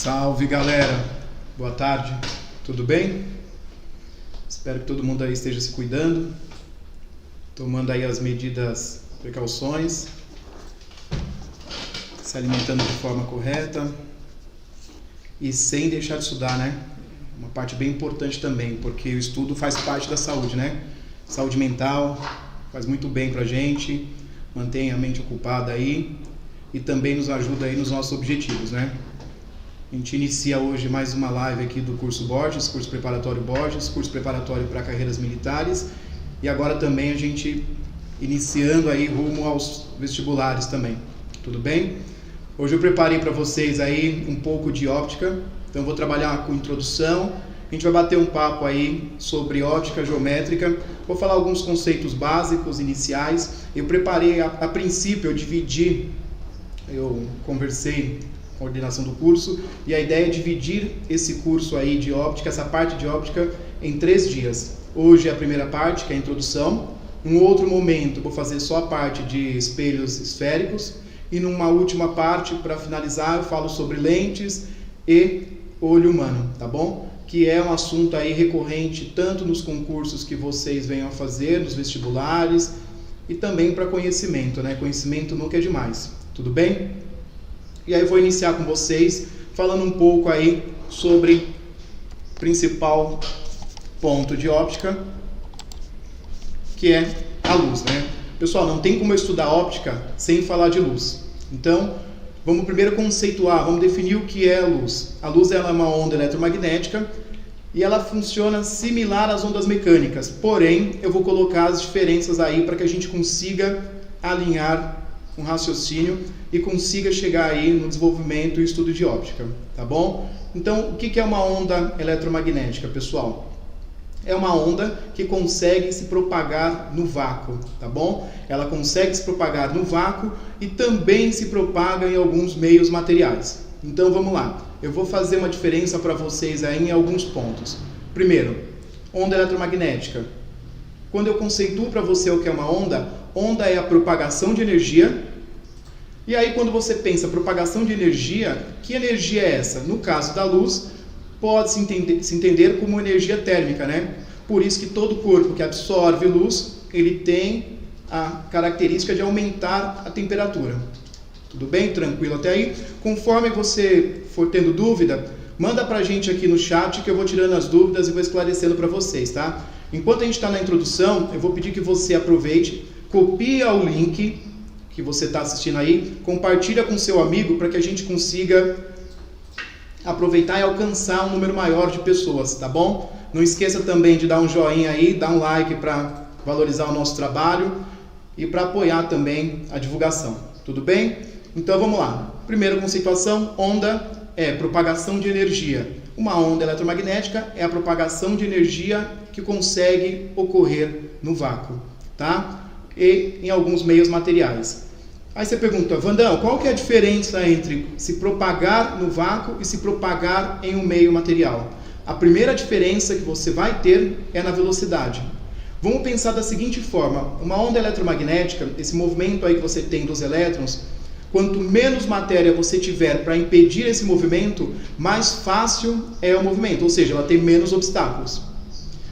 Salve, galera! Boa tarde, tudo bem? Espero que todo mundo aí esteja se cuidando, tomando aí as medidas, precauções, se alimentando de forma correta e sem deixar de estudar, né? Uma parte bem importante também, porque o estudo faz parte da saúde, né? Saúde mental, faz muito bem pra gente, mantém a mente ocupada aí e também nos ajuda aí nos nossos objetivos, né? A gente inicia hoje mais uma live aqui do curso Borges, curso preparatório Borges, curso preparatório para carreiras militares, e agora também a gente iniciando aí rumo aos vestibulares também, tudo bem? Hoje eu preparei para vocês aí um pouco de óptica, então eu vou trabalhar com introdução, a gente vai bater um papo aí sobre óptica geométrica, vou falar alguns conceitos básicos, iniciais. Eu preparei, a princípio eu conversei com a coordenação do curso, e a ideia é dividir esse curso aí de óptica, essa parte de óptica, em 3 dias. Hoje é a primeira parte, que é a introdução. Num outro momento, vou fazer só a parte de espelhos esféricos. E numa última parte, para finalizar, eu falo sobre lentes e olho humano, tá bom? Que é um assunto aí recorrente, tanto nos concursos que vocês venham a fazer, nos vestibulares, e também para conhecimento, né? Conhecimento nunca é demais, tudo bem? E aí eu vou iniciar com vocês falando um pouco aí sobre o principal ponto de óptica, que é a luz, né? Pessoal, não tem como eu estudar óptica sem falar de luz. Então, vamos primeiro conceituar, vamos definir o que é a luz. A luz ela é uma onda eletromagnética e ela funciona similar às ondas mecânicas. Porém, eu vou colocar as diferenças aí para que a gente consiga alinhar um raciocínio e consiga chegar aí no desenvolvimento e estudo de óptica, tá bom? Então, o que é uma onda eletromagnética, pessoal? É uma onda que consegue se propagar no vácuo, tá bom? Ela consegue se propagar no vácuo e também se propaga em alguns meios materiais. Então, vamos lá. Eu vou fazer uma diferença para vocês aí em alguns pontos. Primeiro, onda eletromagnética. Quando eu conceituo para você o que é uma onda, onda é a propagação de energia. E aí, quando você pensa propagação de energia, que energia é essa? No caso da luz, pode se entender como energia térmica, né? Por isso que todo corpo que absorve luz, ele tem a característica de aumentar a temperatura. Tudo bem? Tranquilo até aí? Conforme você for tendo dúvida, manda pra gente aqui no chat que eu vou tirando as dúvidas e vou esclarecendo para vocês, tá? Enquanto a gente está na introdução, eu vou pedir que você aproveite, copia o link que você está assistindo aí, compartilha com seu amigo para que a gente consiga aproveitar e alcançar um número maior de pessoas, tá bom? Não esqueça também de dar um joinha aí, dar um like para valorizar o nosso trabalho e para apoiar também a divulgação, tudo bem? Então vamos lá. Primeira conceituação, onda é propagação de energia. Uma onda eletromagnética é a propagação de energia que consegue ocorrer no vácuo, tá? E em alguns meios materiais. Aí você pergunta, Vandão, qual que é a diferença entre se propagar no vácuo e se propagar em um meio material? A primeira diferença que você vai ter é na velocidade. Vamos pensar da seguinte forma, uma onda eletromagnética, esse movimento aí que você tem dos elétrons, quanto menos matéria você tiver para impedir esse movimento, mais fácil é o movimento, ou seja, ela tem menos obstáculos.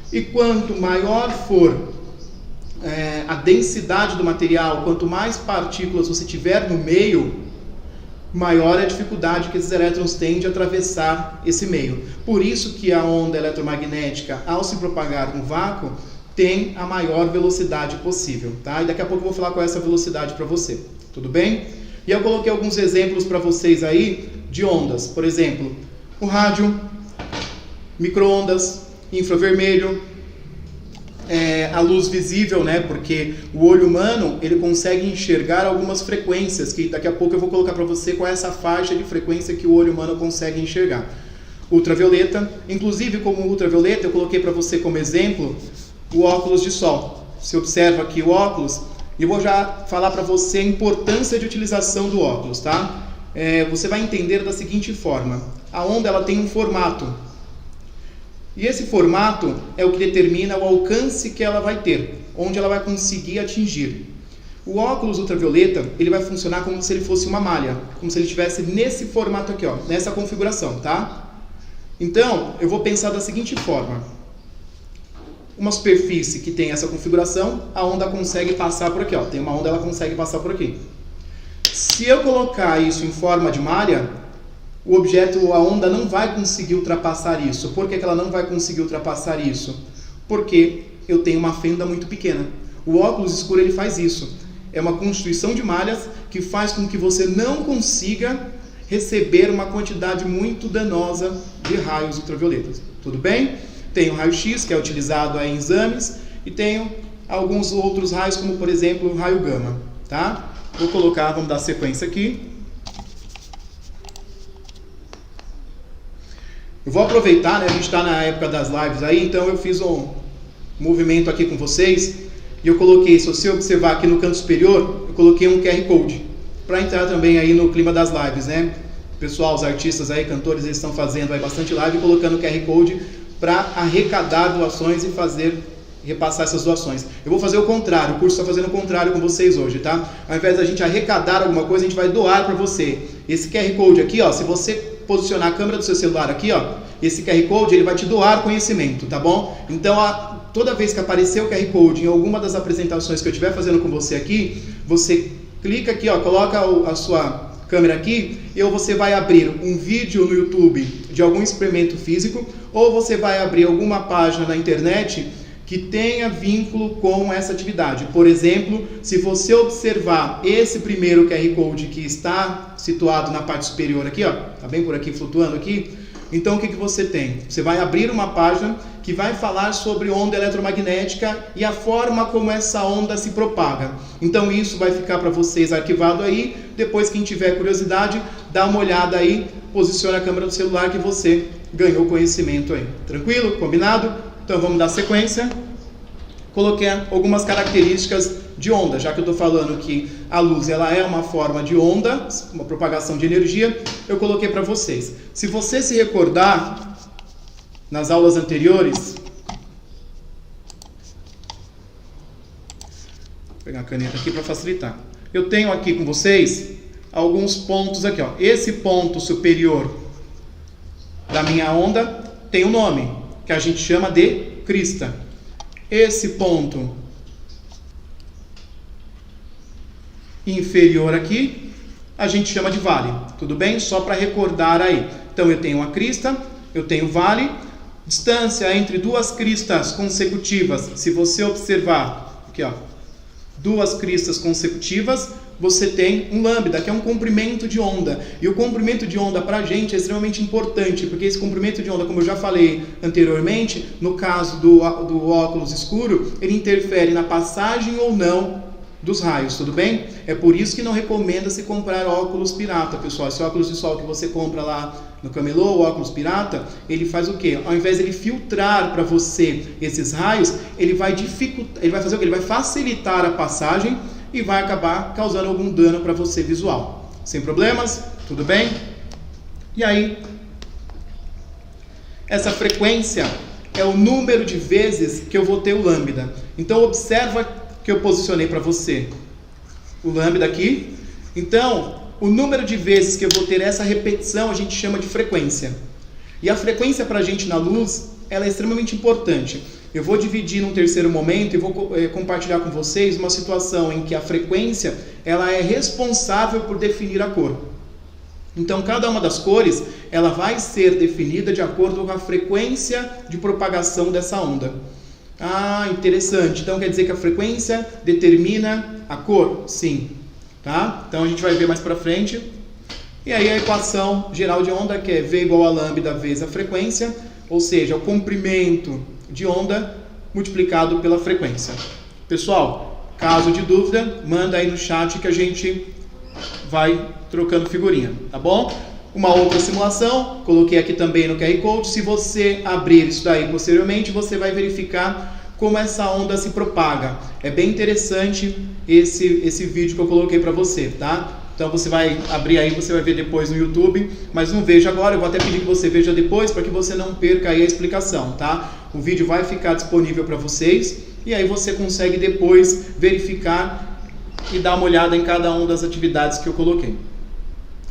E quanto maior for a densidade do material, quanto mais partículas você tiver no meio, maior é a dificuldade que esses elétrons têm de atravessar esse meio. Por isso que a onda eletromagnética, ao se propagar no vácuo, tem a maior velocidade possível, tá? E daqui a pouco eu vou falar qual é essa velocidade para você, tudo bem? E eu coloquei alguns exemplos para vocês aí de ondas, por exemplo, o rádio, micro-ondas, infravermelho, a luz visível, né? Porque o olho humano ele consegue enxergar algumas frequências que daqui a pouco eu vou colocar para você qual é essa faixa de frequência que o olho humano consegue enxergar. Ultravioleta, inclusive como ultravioleta eu coloquei para você como exemplo o óculos de sol. Você observa aqui o óculos e eu vou já falar para você a importância de utilização do óculos, tá? Você vai entender da seguinte forma: a onda ela tem um formato. E esse formato é o que determina o alcance que ela vai ter, onde ela vai conseguir atingir. O óculos ultravioleta, ele vai funcionar como se ele fosse uma malha, como se ele estivesse nesse formato aqui, ó, nessa configuração, tá? Então, eu vou pensar da seguinte forma. Uma superfície que tem essa configuração, a onda consegue passar por aqui, ó. Tem uma onda, ela consegue passar por aqui. Se eu colocar isso em forma de malha, o objeto, a onda não vai conseguir ultrapassar isso. Por que ela não vai conseguir ultrapassar isso? Porque eu tenho uma fenda muito pequena. O óculos escuro, ele faz isso. É uma constituição de malhas que faz com que você não consiga receber uma quantidade muito danosa de raios ultravioletas. Tudo bem? Tem o raio-x, que é utilizado em exames, e tenho alguns outros raios, como por exemplo o raio gama. Tá? Vou colocar, vamos dar sequência aqui. Eu vou aproveitar, né? A gente está na época das lives aí, então eu fiz um movimento aqui com vocês. E eu coloquei, se você observar aqui no canto superior, eu coloquei um QR Code, para entrar também aí no clima das lives, né? Pessoal, os artistas aí, cantores, eles estão fazendo aí bastante live, colocando o QR Code para arrecadar doações e repassar essas doações. Eu vou fazer o contrário, o curso está fazendo o contrário com vocês hoje, tá? Ao invés da gente arrecadar alguma coisa, a gente vai doar para você. Esse QR Code aqui, ó, se você posicionar a câmera do seu celular aqui, ó, esse QR Code, ele vai te doar conhecimento, tá bom? Então, toda vez que aparecer o QR Code em alguma das apresentações que eu estiver fazendo com você aqui, você clica aqui, ó, coloca a sua câmera aqui, e ou você vai abrir um vídeo no YouTube de algum experimento físico, ou você vai abrir alguma página na internet que tenha vínculo com essa atividade. Por exemplo, se você observar esse primeiro QR Code que está situado na parte superior aqui, ó, tá bem por aqui, flutuando aqui, então o que você tem? Você vai abrir uma página que vai falar sobre onda eletromagnética e a forma como essa onda se propaga. Então isso vai ficar para vocês arquivado aí. Depois, quem tiver curiosidade, dá uma olhada aí, posiciona a câmera do celular que você ganhou conhecimento aí. Tranquilo? Combinado? Então vamos dar sequência. Coloquei algumas características de onda, já que eu estou falando que a luz ela é uma forma de onda, uma propagação de energia, eu coloquei para vocês. Se você se recordar, nas aulas anteriores, vou pegar a caneta aqui para facilitar. Eu tenho aqui com vocês alguns pontos aqui, ó. Esse ponto superior da minha onda tem um nome, que a gente chama de crista. Esse ponto inferior aqui, a gente chama de vale. Tudo bem? Só para recordar aí. Então eu tenho uma crista, eu tenho vale. Distância entre duas cristas consecutivas, se você observar aqui, ó, duas cristas consecutivas, você tem um lambda, que é um comprimento de onda. E o comprimento de onda para a gente é extremamente importante, porque esse comprimento de onda, como eu já falei anteriormente, no caso do óculos escuro, ele interfere na passagem ou não dos raios, tudo bem? É por isso que não recomenda-se comprar óculos pirata, pessoal. Esse óculos de sol que você compra lá no camelô, o óculos pirata, ele faz o quê? Ao invés de ele filtrar para você esses raios, ele vai dificultar, ele vai fazer o quê? Ele vai facilitar a passagem e vai acabar causando algum dano para você visual. Sem problemas? Tudo bem? E aí, essa frequência é o número de vezes que eu vou ter o lambda. Então, observa que eu posicionei para você o lambda aqui. Então, o número de vezes que eu vou ter essa repetição a gente chama de frequência. E a frequência para a gente na luz, ela é extremamente importante. Eu vou dividir num terceiro momento e vou compartilhar com vocês uma situação em que a frequência ela é responsável por definir a cor. Então, cada uma das cores ela vai ser definida de acordo com a frequência de propagação dessa onda. Ah, interessante. Então quer dizer que a frequência determina a cor? Sim. Tá? Então a gente vai ver mais para frente. E aí a equação geral de onda, que é V igual a lambda vezes a frequência, ou seja, o comprimento de onda multiplicado pela frequência. Pessoal, caso de dúvida, manda aí no chat que a gente vai trocando figurinha, tá bom? Uma outra simulação, coloquei aqui também no QR Code. Se você abrir isso daí posteriormente, você vai verificar como essa onda se propaga. É bem interessante esse vídeo que eu coloquei para você, tá? Então você vai abrir aí, você vai ver depois no YouTube, mas não veja agora, eu vou até pedir que você veja depois para que você não perca aí a explicação, tá? O vídeo vai ficar disponível para vocês e aí você consegue depois verificar e dar uma olhada em cada uma das atividades que eu coloquei.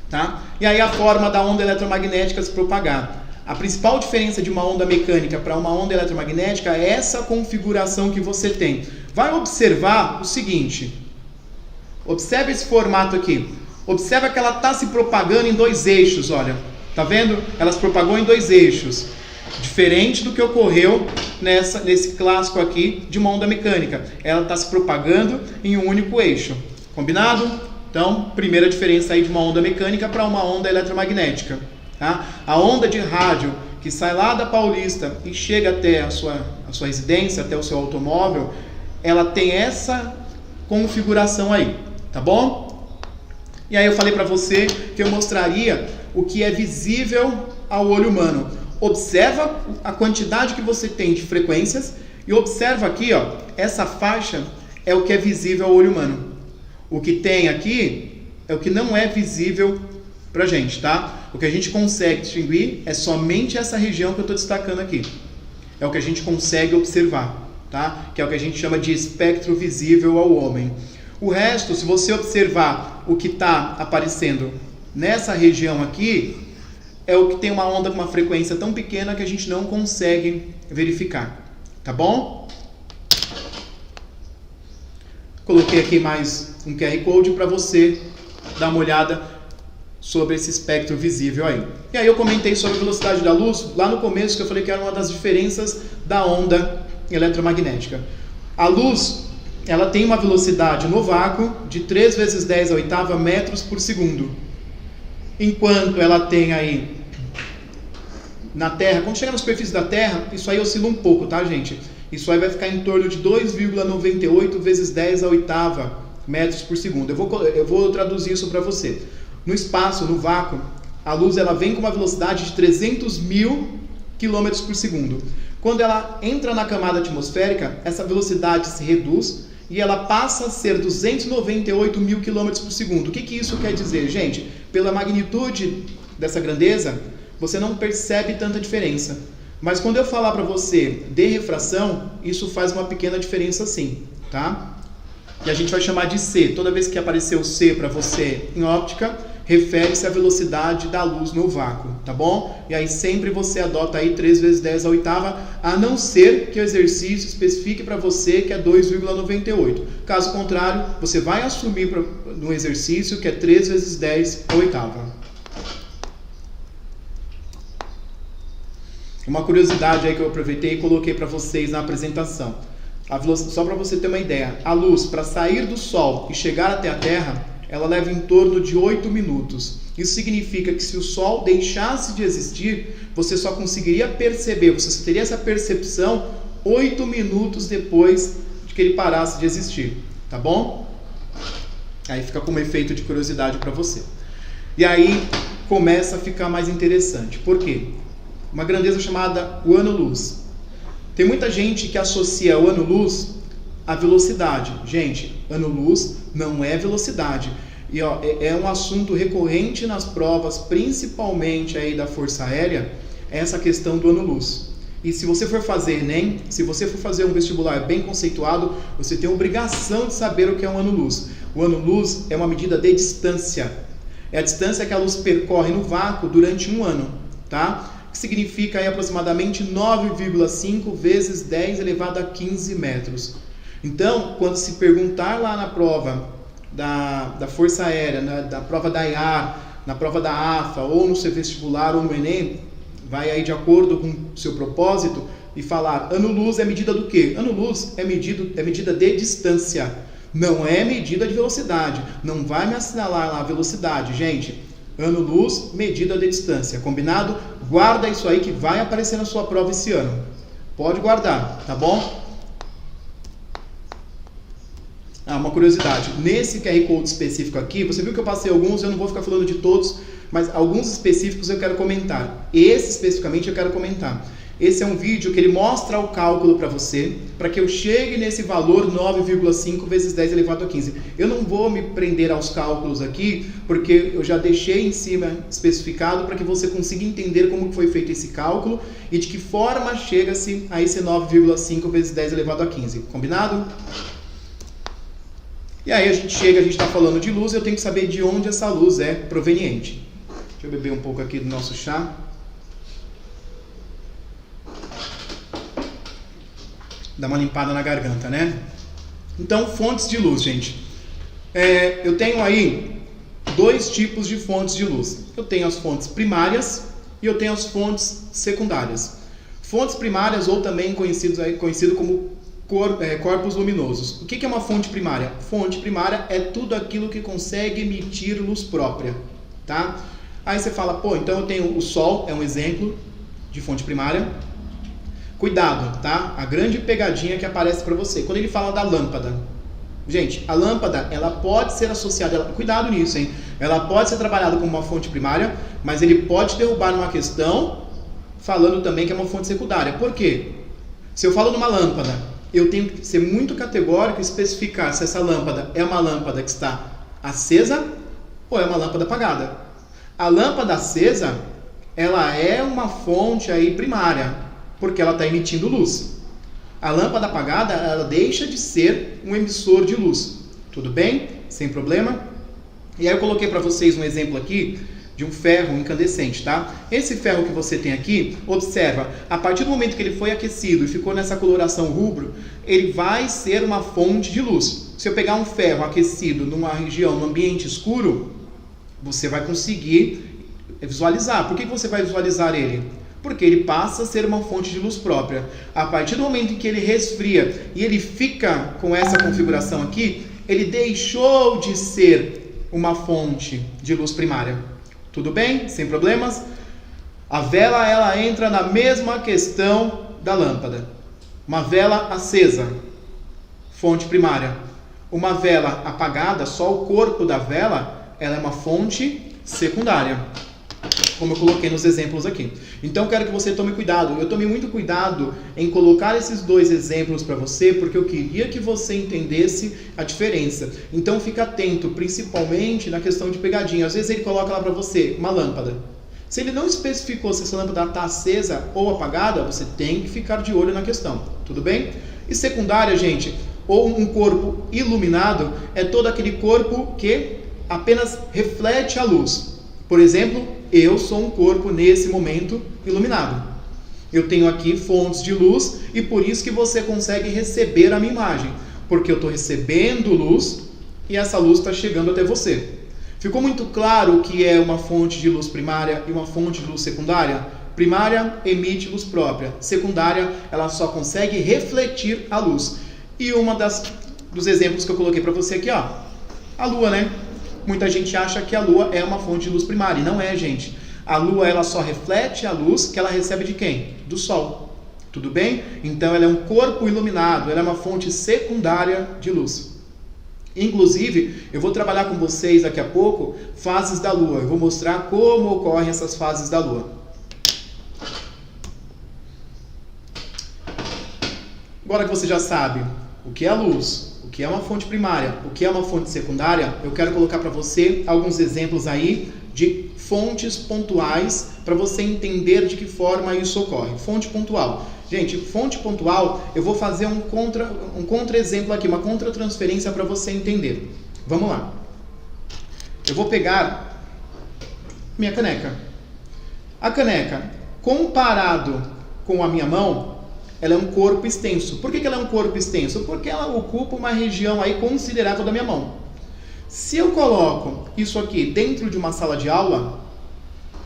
Tá? E aí a forma da onda eletromagnética se propagar. A principal diferença de uma onda mecânica para uma onda eletromagnética é essa configuração que você tem. Vai observar o seguinte. Observe esse formato aqui. Observa que ela está se propagando em 2 eixos, olha. Tá vendo? Ela se propagou em 2 eixos. Diferente do que ocorreu nesse clássico aqui de uma onda mecânica. Ela está se propagando em um único eixo. Combinado? Então, primeira diferença aí de uma onda mecânica para uma onda eletromagnética. Tá? A onda de rádio que sai lá da Paulista e chega até a sua residência, até o seu automóvel, ela tem essa configuração aí, tá bom? E aí eu falei para você que eu mostraria o que é visível ao olho humano. Observa a quantidade que você tem de frequências e observa aqui, ó, essa faixa é o que é visível ao olho humano. O que tem aqui é o que não é visível pra gente, tá? O que a gente consegue distinguir é somente essa região que eu estou destacando aqui. É o que a gente consegue observar, tá? Que é o que a gente chama de espectro visível ao homem. O resto, se você observar o que está aparecendo nessa região aqui, é o que tem uma onda com uma frequência tão pequena que a gente não consegue verificar, tá bom? Coloquei aqui mais um QR Code para você dar uma olhada sobre esse espectro visível aí. E aí eu comentei sobre a velocidade da luz lá no começo, que eu falei que era uma das diferenças da onda eletromagnética. A luz, ela tem uma velocidade no vácuo de 3 vezes 10 à oitava metros por segundo. Enquanto ela tem aí na Terra, quando chega na superfície da Terra, isso aí oscila um pouco, tá, gente? Isso aí vai ficar em torno de 2,98 vezes 10 à oitava metros por segundo. Eu vou traduzir isso para você. No espaço, no vácuo, a luz ela vem com uma velocidade de 300 mil km por segundo. Quando ela entra na camada atmosférica, essa velocidade se reduz e ela passa a ser 298 mil km por segundo. O que isso quer dizer, gente? Pela magnitude dessa grandeza, você não percebe tanta diferença. Mas quando eu falar para você de refração, isso faz uma pequena diferença sim, tá? E a gente vai chamar de C. Toda vez que aparecer o C para você em óptica, refere-se à velocidade da luz no vácuo, tá bom? E aí sempre você adota aí 3 vezes 10 à oitava, a não ser que o exercício especifique para você que é 2,98. Caso contrário, você vai assumir no exercício que é 3 vezes 10 à oitava. Uma curiosidade aí que eu aproveitei e coloquei para vocês na apresentação. Só para você ter uma ideia, a luz para sair do Sol e chegar até a Terra, ela leva em torno de 8 minutos. Isso significa que se o Sol deixasse de existir, você só conseguiria perceber, você só teria essa percepção 8 minutos depois de que ele parasse de existir, tá bom? Aí fica como efeito de curiosidade para você. E aí começa a ficar mais interessante. Por quê? Uma grandeza chamada o ano-luz. Tem muita gente que associa o ano-luz à velocidade. Gente, ano-luz não é velocidade. E ó, é um assunto recorrente nas provas, principalmente aí da Força Aérea, essa questão do ano-luz. E se você for fazer Enem, se você for fazer um vestibular bem conceituado, você tem a obrigação de saber o que é um ano-luz. O ano-luz é uma medida de distância. É a distância que a luz percorre no vácuo durante um ano, tá? Que significa aí aproximadamente 9,5 vezes 10 elevado a 15 metros. Então, quando se perguntar lá na prova da Força Aérea, da prova da IAR, na prova da AFA, ou no seu vestibular ou no Enem, vai aí de acordo com o seu propósito e falar, ano-luz é medida do quê? Ano-luz é medida de distância, não é medida de velocidade. Não vai me assinalar lá a velocidade, gente. Ano-luz, medida de distância, combinado? Guarda isso aí que vai aparecer na sua prova esse ano. Pode guardar, tá bom? Uma curiosidade. Nesse QR Code específico aqui, você viu que eu passei alguns, eu não vou ficar falando de todos, mas alguns específicos eu quero comentar. Esse especificamente eu quero comentar. Esse é um vídeo que ele mostra o cálculo para você, para que eu chegue nesse valor 9,5 vezes 10 elevado a 15. Eu não vou me prender aos cálculos aqui, porque eu já deixei em cima especificado para que você consiga entender como foi feito esse cálculo e de que forma chega-se a esse 9,5 vezes 10 elevado a 15. Combinado? E aí a gente está falando de luz, eu tenho que saber de onde essa luz é proveniente. Deixa eu beber um pouco aqui do nosso chá. Dá uma limpada na garganta, né? Então, fontes de luz, gente. Eu tenho aí 2 tipos de fontes de luz. Eu tenho as fontes primárias e eu tenho as fontes secundárias. Fontes primárias, ou também conhecido como corpos luminosos. O que é uma fonte primária? Fonte primária é tudo aquilo que consegue emitir luz própria, tá? Aí você fala, pô, então eu tenho o Sol, é um exemplo de fonte primária. Cuidado, tá? A grande pegadinha que aparece para você. Quando ele fala da lâmpada, gente, a lâmpada, ela pode ser associada, cuidado nisso, hein? Ela pode ser trabalhada como uma fonte primária, mas ele pode derrubar numa questão falando também que é uma fonte secundária. Por quê? Se eu falo numa lâmpada, eu tenho que ser muito categórico e especificar se essa lâmpada é uma lâmpada que está acesa ou é uma lâmpada apagada. A lâmpada acesa, ela é uma fonte aí primária, porque ela está emitindo luz. A lâmpada apagada, ela deixa de ser um emissor de luz. Tudo bem? Sem problema? E aí eu coloquei para vocês um exemplo aqui de um ferro incandescente, tá? Esse ferro que você tem aqui, observa, a partir do momento que ele foi aquecido e ficou nessa coloração rubro, ele vai ser uma fonte de luz. Se eu pegar um ferro aquecido numa região, num ambiente escuro, você vai conseguir visualizar. Por que você vai visualizar ele? Porque ele passa a ser uma fonte de luz própria. A partir do momento em que ele resfria e ele fica com essa configuração aqui, ele deixou de ser uma fonte de luz primária. Tudo bem? Sem problemas? A vela, ela entra na mesma questão da lâmpada. Uma vela acesa, fonte primária. Uma vela apagada, só o corpo da vela, ela é uma fonte secundária, como eu coloquei nos exemplos aqui. Então, quero que você tome cuidado. Eu tomei muito cuidado em colocar esses 2 exemplos para você, porque eu queria que você entendesse a diferença. Então, fica atento, principalmente na questão de pegadinha. Às vezes ele coloca lá para você uma lâmpada. Se ele não especificou se essa lâmpada está acesa ou apagada, você tem que ficar de olho na questão. Tudo bem? E secundária, gente, ou um corpo iluminado, é todo aquele corpo que apenas reflete a luz. Por exemplo, eu sou um corpo nesse momento iluminado. Eu tenho aqui fontes de luz e por isso que você consegue receber a minha imagem. Porque eu estou recebendo luz e essa luz está chegando até você. Ficou muito claro o que é uma fonte de luz primária e uma fonte de luz secundária? Primária emite luz própria. Secundária, ela só consegue refletir a luz. E dos exemplos que eu coloquei para você aqui, ó, a lua, né? Muita gente acha que a lua é uma fonte de luz primária, e não é, gente. A lua, ela só reflete a luz que ela recebe de quem? Do sol. Tudo bem? Então, ela é um corpo iluminado, ela é uma fonte secundária de luz. Inclusive, eu vou trabalhar com vocês daqui a pouco fases da lua. Eu vou mostrar como ocorrem essas fases da lua. Agora que você já sabe o que é a luz, o que é uma fonte primária, o que é uma fonte secundária, eu quero colocar para você alguns exemplos aí de fontes pontuais para você entender de que forma isso ocorre. Fonte pontual. Gente, fonte pontual, eu vou fazer um contra-exemplo aqui, uma contra-transferência para você entender. Vamos lá. Eu vou pegar minha caneca. A caneca, comparado com a minha mão, ela é um corpo extenso. Por que ela é um corpo extenso? Porque ela ocupa uma região aí considerável da minha mão. Se eu coloco isso aqui dentro de uma sala de aula,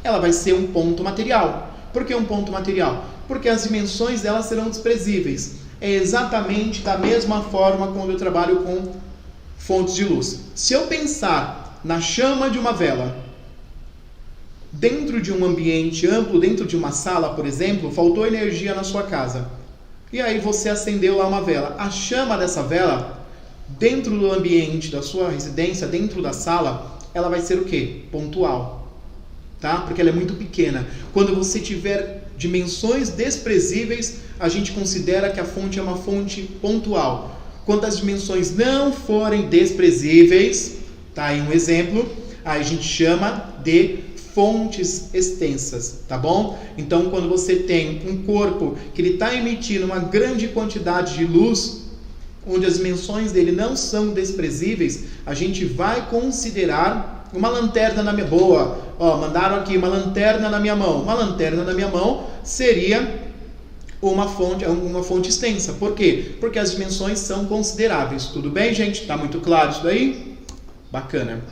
ela vai ser um ponto material. Por que um ponto material? Porque as dimensões dela serão desprezíveis. É exatamente da mesma forma quando eu trabalho com fontes de luz. Se eu pensar na chama de uma vela, dentro de um ambiente amplo, dentro de uma sala, por exemplo, faltou energia na sua casa. E aí você acendeu lá uma vela. A chama dessa vela, dentro do ambiente da sua residência, dentro da sala, ela vai ser o quê? Pontual. Tá? Porque ela é muito pequena. Quando você tiver dimensões desprezíveis, a gente considera que a fonte é uma fonte pontual. Quando as dimensões não forem desprezíveis, tá aí um exemplo, aí a gente chama de fontes extensas, tá bom? Então, quando você tem um corpo que ele está emitindo uma grande quantidade de luz, onde as dimensões dele não são desprezíveis, a gente vai considerar uma lanterna na minha... Boa! Ó, mandaram aqui uma lanterna na minha mão. Uma lanterna na minha mão seria uma fonte extensa. Por quê? Porque as dimensões são consideráveis. Tudo bem, gente? Tá muito claro isso daí? Bacana.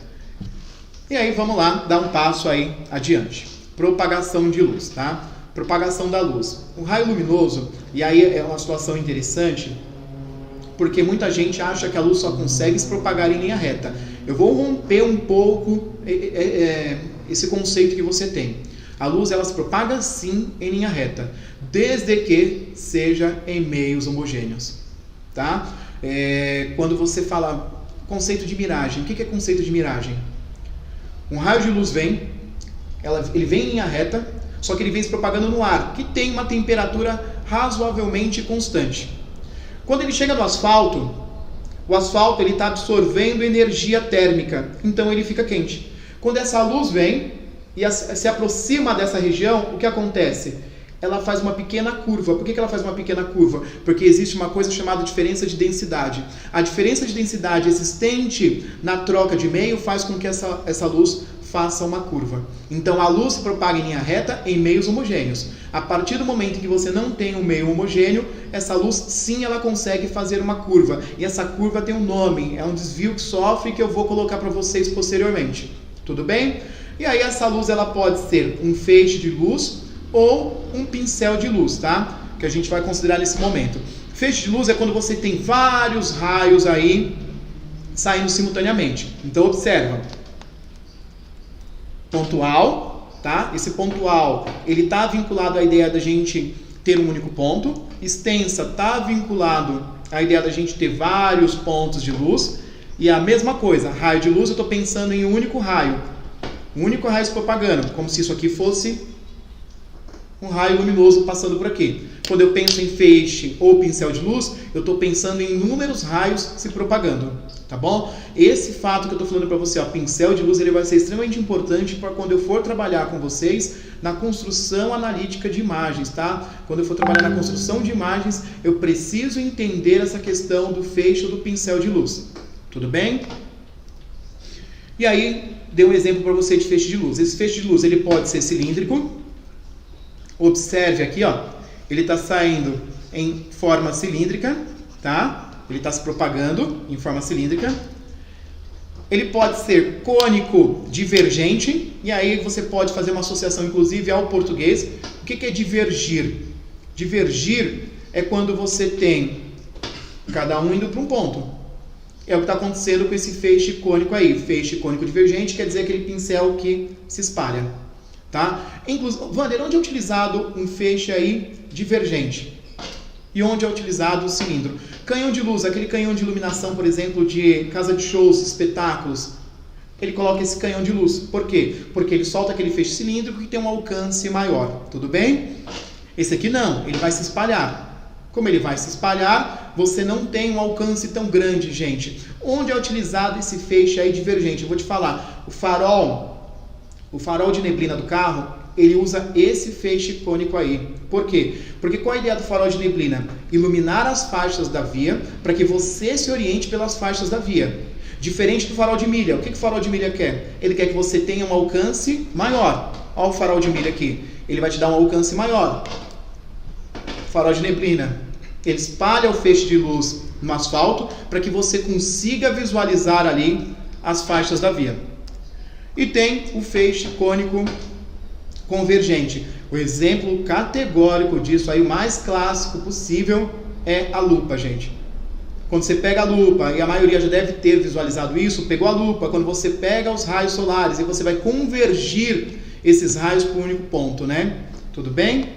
E aí, vamos lá, dar um passo aí adiante. Propagação de luz, tá? Propagação da luz. O raio luminoso, e aí é uma situação interessante, porque muita gente acha que a luz só consegue se propagar em linha reta. Eu vou romper um pouco esse conceito que você tem. A luz, ela se propaga sim em linha reta, desde que seja em meios homogêneos, tá? Quando você fala conceito de miragem, o que é conceito de miragem? Um raio de luz vem, ele vem em linha reta, só que ele vem se propagando no ar, que tem uma temperatura razoavelmente constante. Quando ele chega no asfalto, o asfalto está absorvendo energia térmica, então ele fica quente. Quando essa luz vem e se aproxima dessa região, o que acontece? Ela faz uma pequena curva. Por que ela faz uma pequena curva? Porque existe uma coisa chamada diferença de densidade. A diferença de densidade existente na troca de meio faz com que essa luz faça uma curva. Então a luz se propaga em linha reta em meios homogêneos. A partir do momento que você não tem um meio homogêneo, essa luz sim ela consegue fazer uma curva. E essa curva tem um nome, é um desvio que sofre, que eu vou colocar para vocês posteriormente. Tudo bem? E aí essa luz ela pode ser um feixe de luz ou um pincel de luz, tá? Que a gente vai considerar nesse momento. Feixe de luz é quando você tem vários raios aí saindo simultaneamente. Então observa. Pontual, tá? Esse pontual, ele está vinculado à ideia da gente ter um único ponto. Extensa está vinculado à ideia da gente ter vários pontos de luz. E a mesma coisa, raio de luz, eu estou pensando em um único raio. Um único raio se propagando, como se isso aqui fosse um raio luminoso passando por aqui. Quando eu penso em feixe ou pincel de luz, eu estou pensando em inúmeros raios se propagando, tá bom? Esse fato que eu estou falando para você, ó, pincel de luz, ele vai ser extremamente importante para quando eu for trabalhar com vocês na construção analítica de imagens, tá? Quando eu for trabalhar na construção de imagens, eu preciso entender essa questão do feixe ou do pincel de luz. Tudo bem? E aí, dei um exemplo para você de feixe de luz. Esse feixe de luz, ele pode ser cilíndrico. Observe aqui, ó, ele está saindo em forma cilíndrica, tá? Ele está se propagando em forma cilíndrica. Ele pode ser cônico divergente, e aí você pode fazer uma associação, inclusive, ao português. O que é divergir? Divergir é quando você tem cada um indo para um ponto. É o que está acontecendo com esse feixe cônico aí. Feixe cônico divergente quer dizer aquele pincel que se espalha. Tá? Wander, onde é utilizado um feixe aí divergente? E onde é utilizado o cilindro? Canhão de luz, aquele canhão de iluminação, por exemplo, de casa de shows, espetáculos. Ele coloca esse canhão de luz. Por quê? Porque ele solta aquele feixe cilíndrico que tem um alcance maior. Tudo bem? Esse aqui não, ele vai se espalhar. Como ele vai se espalhar, você não tem um alcance tão grande, gente. Onde é utilizado esse feixe aí divergente? Eu vou te falar. O farol de neblina do carro, ele usa esse feixe cônico aí. Por quê? Porque qual a ideia do farol de neblina? Iluminar as faixas da via para que você se oriente pelas faixas da via. Diferente do farol de milha. O que o farol de milha quer? Ele quer que você tenha um alcance maior. Olha o farol de milha aqui. Ele vai te dar um alcance maior. Farol de neblina, ele espalha o feixe de luz no asfalto para que você consiga visualizar ali as faixas da via. E tem o feixe cônico convergente. O exemplo categórico disso aí, o mais clássico possível, é a lupa, gente. Quando você pega a lupa, e a maioria já deve ter visualizado isso, pegou a lupa, quando você pega os raios solares e você vai convergir esses raios para um único ponto, né? Tudo bem?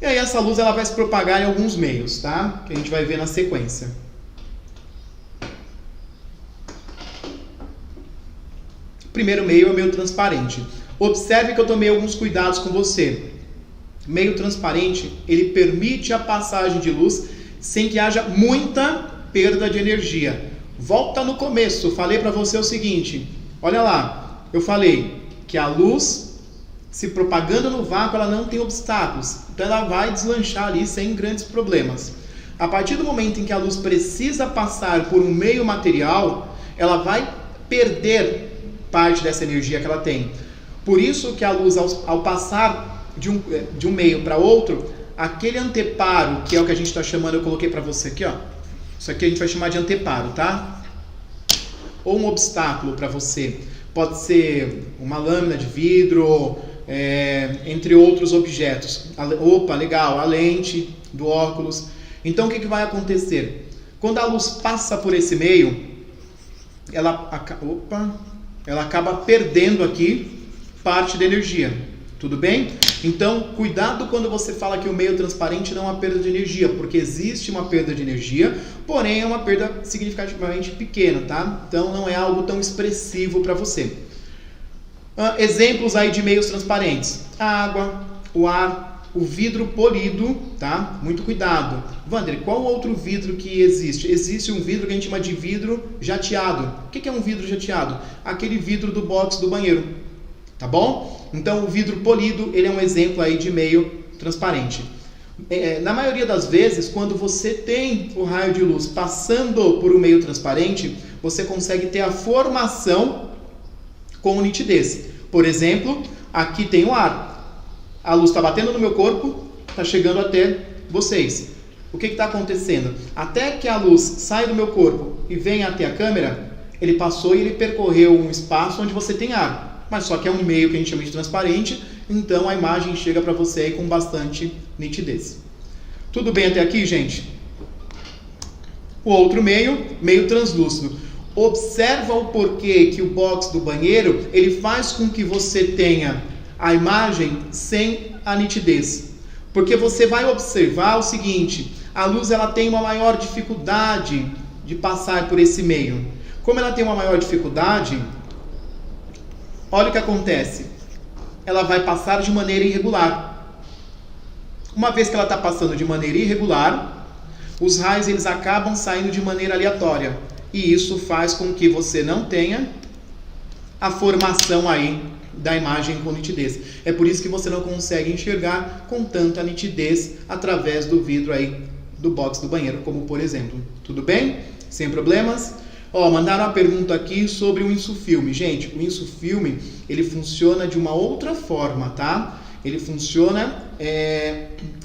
E aí essa luz ela vai se propagar em alguns meios, tá? Que a gente vai ver na sequência. O primeiro meio é o meio transparente. Observe que eu tomei alguns cuidados com você. Meio transparente, ele permite a passagem de luz sem que haja muita perda de energia. Volta no começo, falei para você o seguinte, olha lá, eu falei que a luz se propagando no vácuo, ela não tem obstáculos. Então ela vai deslanchar ali sem grandes problemas. A partir do momento em que a luz precisa passar por um meio material, ela vai perder parte dessa energia que ela tem. Por isso que a luz, ao passar de um meio para outro, aquele anteparo, que é o que a gente está chamando, eu coloquei para você aqui, ó. Isso aqui a gente vai chamar de anteparo, tá? Ou um obstáculo para você. Pode ser uma lâmina de vidro, entre outros objetos. Opa, legal, a lente do óculos. Então, o que vai acontecer? Quando a luz passa por esse meio, ela acaba perdendo aqui parte da energia. Tudo bem? Então, cuidado quando você fala que o meio transparente não é uma perda de energia, porque existe uma perda de energia, porém é uma perda significativamente pequena, tá? Então, não é algo tão expressivo para você. Exemplos aí de meios transparentes: a água, o ar, o vidro polido, tá? Muito cuidado. Wander, qual outro vidro que existe? Existe um vidro que a gente chama de vidro jateado. O que é um vidro jateado? Aquele vidro do box do banheiro, tá bom? Então, o vidro polido, ele é um exemplo aí de meio transparente. Na maioria das vezes, quando você tem o raio de luz passando por um meio transparente, você consegue ter a formação com nitidez. Por exemplo, aqui tem o ar. A luz está batendo no meu corpo, está chegando até vocês. O que está acontecendo? Até que a luz sai do meu corpo e venha até a câmera, ele passou e ele percorreu um espaço onde você tem ar. Mas só que é um meio que a gente chama de transparente, então a imagem chega para você aí com bastante nitidez. Tudo bem até aqui, gente? O outro meio translúcido. Observa o porquê que o box do banheiro, ele faz com que você tenha a imagem sem a nitidez. Porque você vai observar o seguinte: a luz ela tem uma maior dificuldade de passar por esse meio. Como ela tem uma maior dificuldade, olha o que acontece. Ela vai passar de maneira irregular. Uma vez que ela está passando de maneira irregular, os raios eles acabam saindo de maneira aleatória. E isso faz com que você não tenha a formação aí da imagem com nitidez. É por isso que você não consegue enxergar com tanta nitidez através do vidro aí do box do banheiro, como por exemplo. Tudo bem? Sem problemas? Mandaram uma pergunta aqui sobre o insufilme. Gente, o insufilme, ele funciona de uma outra forma, tá? Ele funciona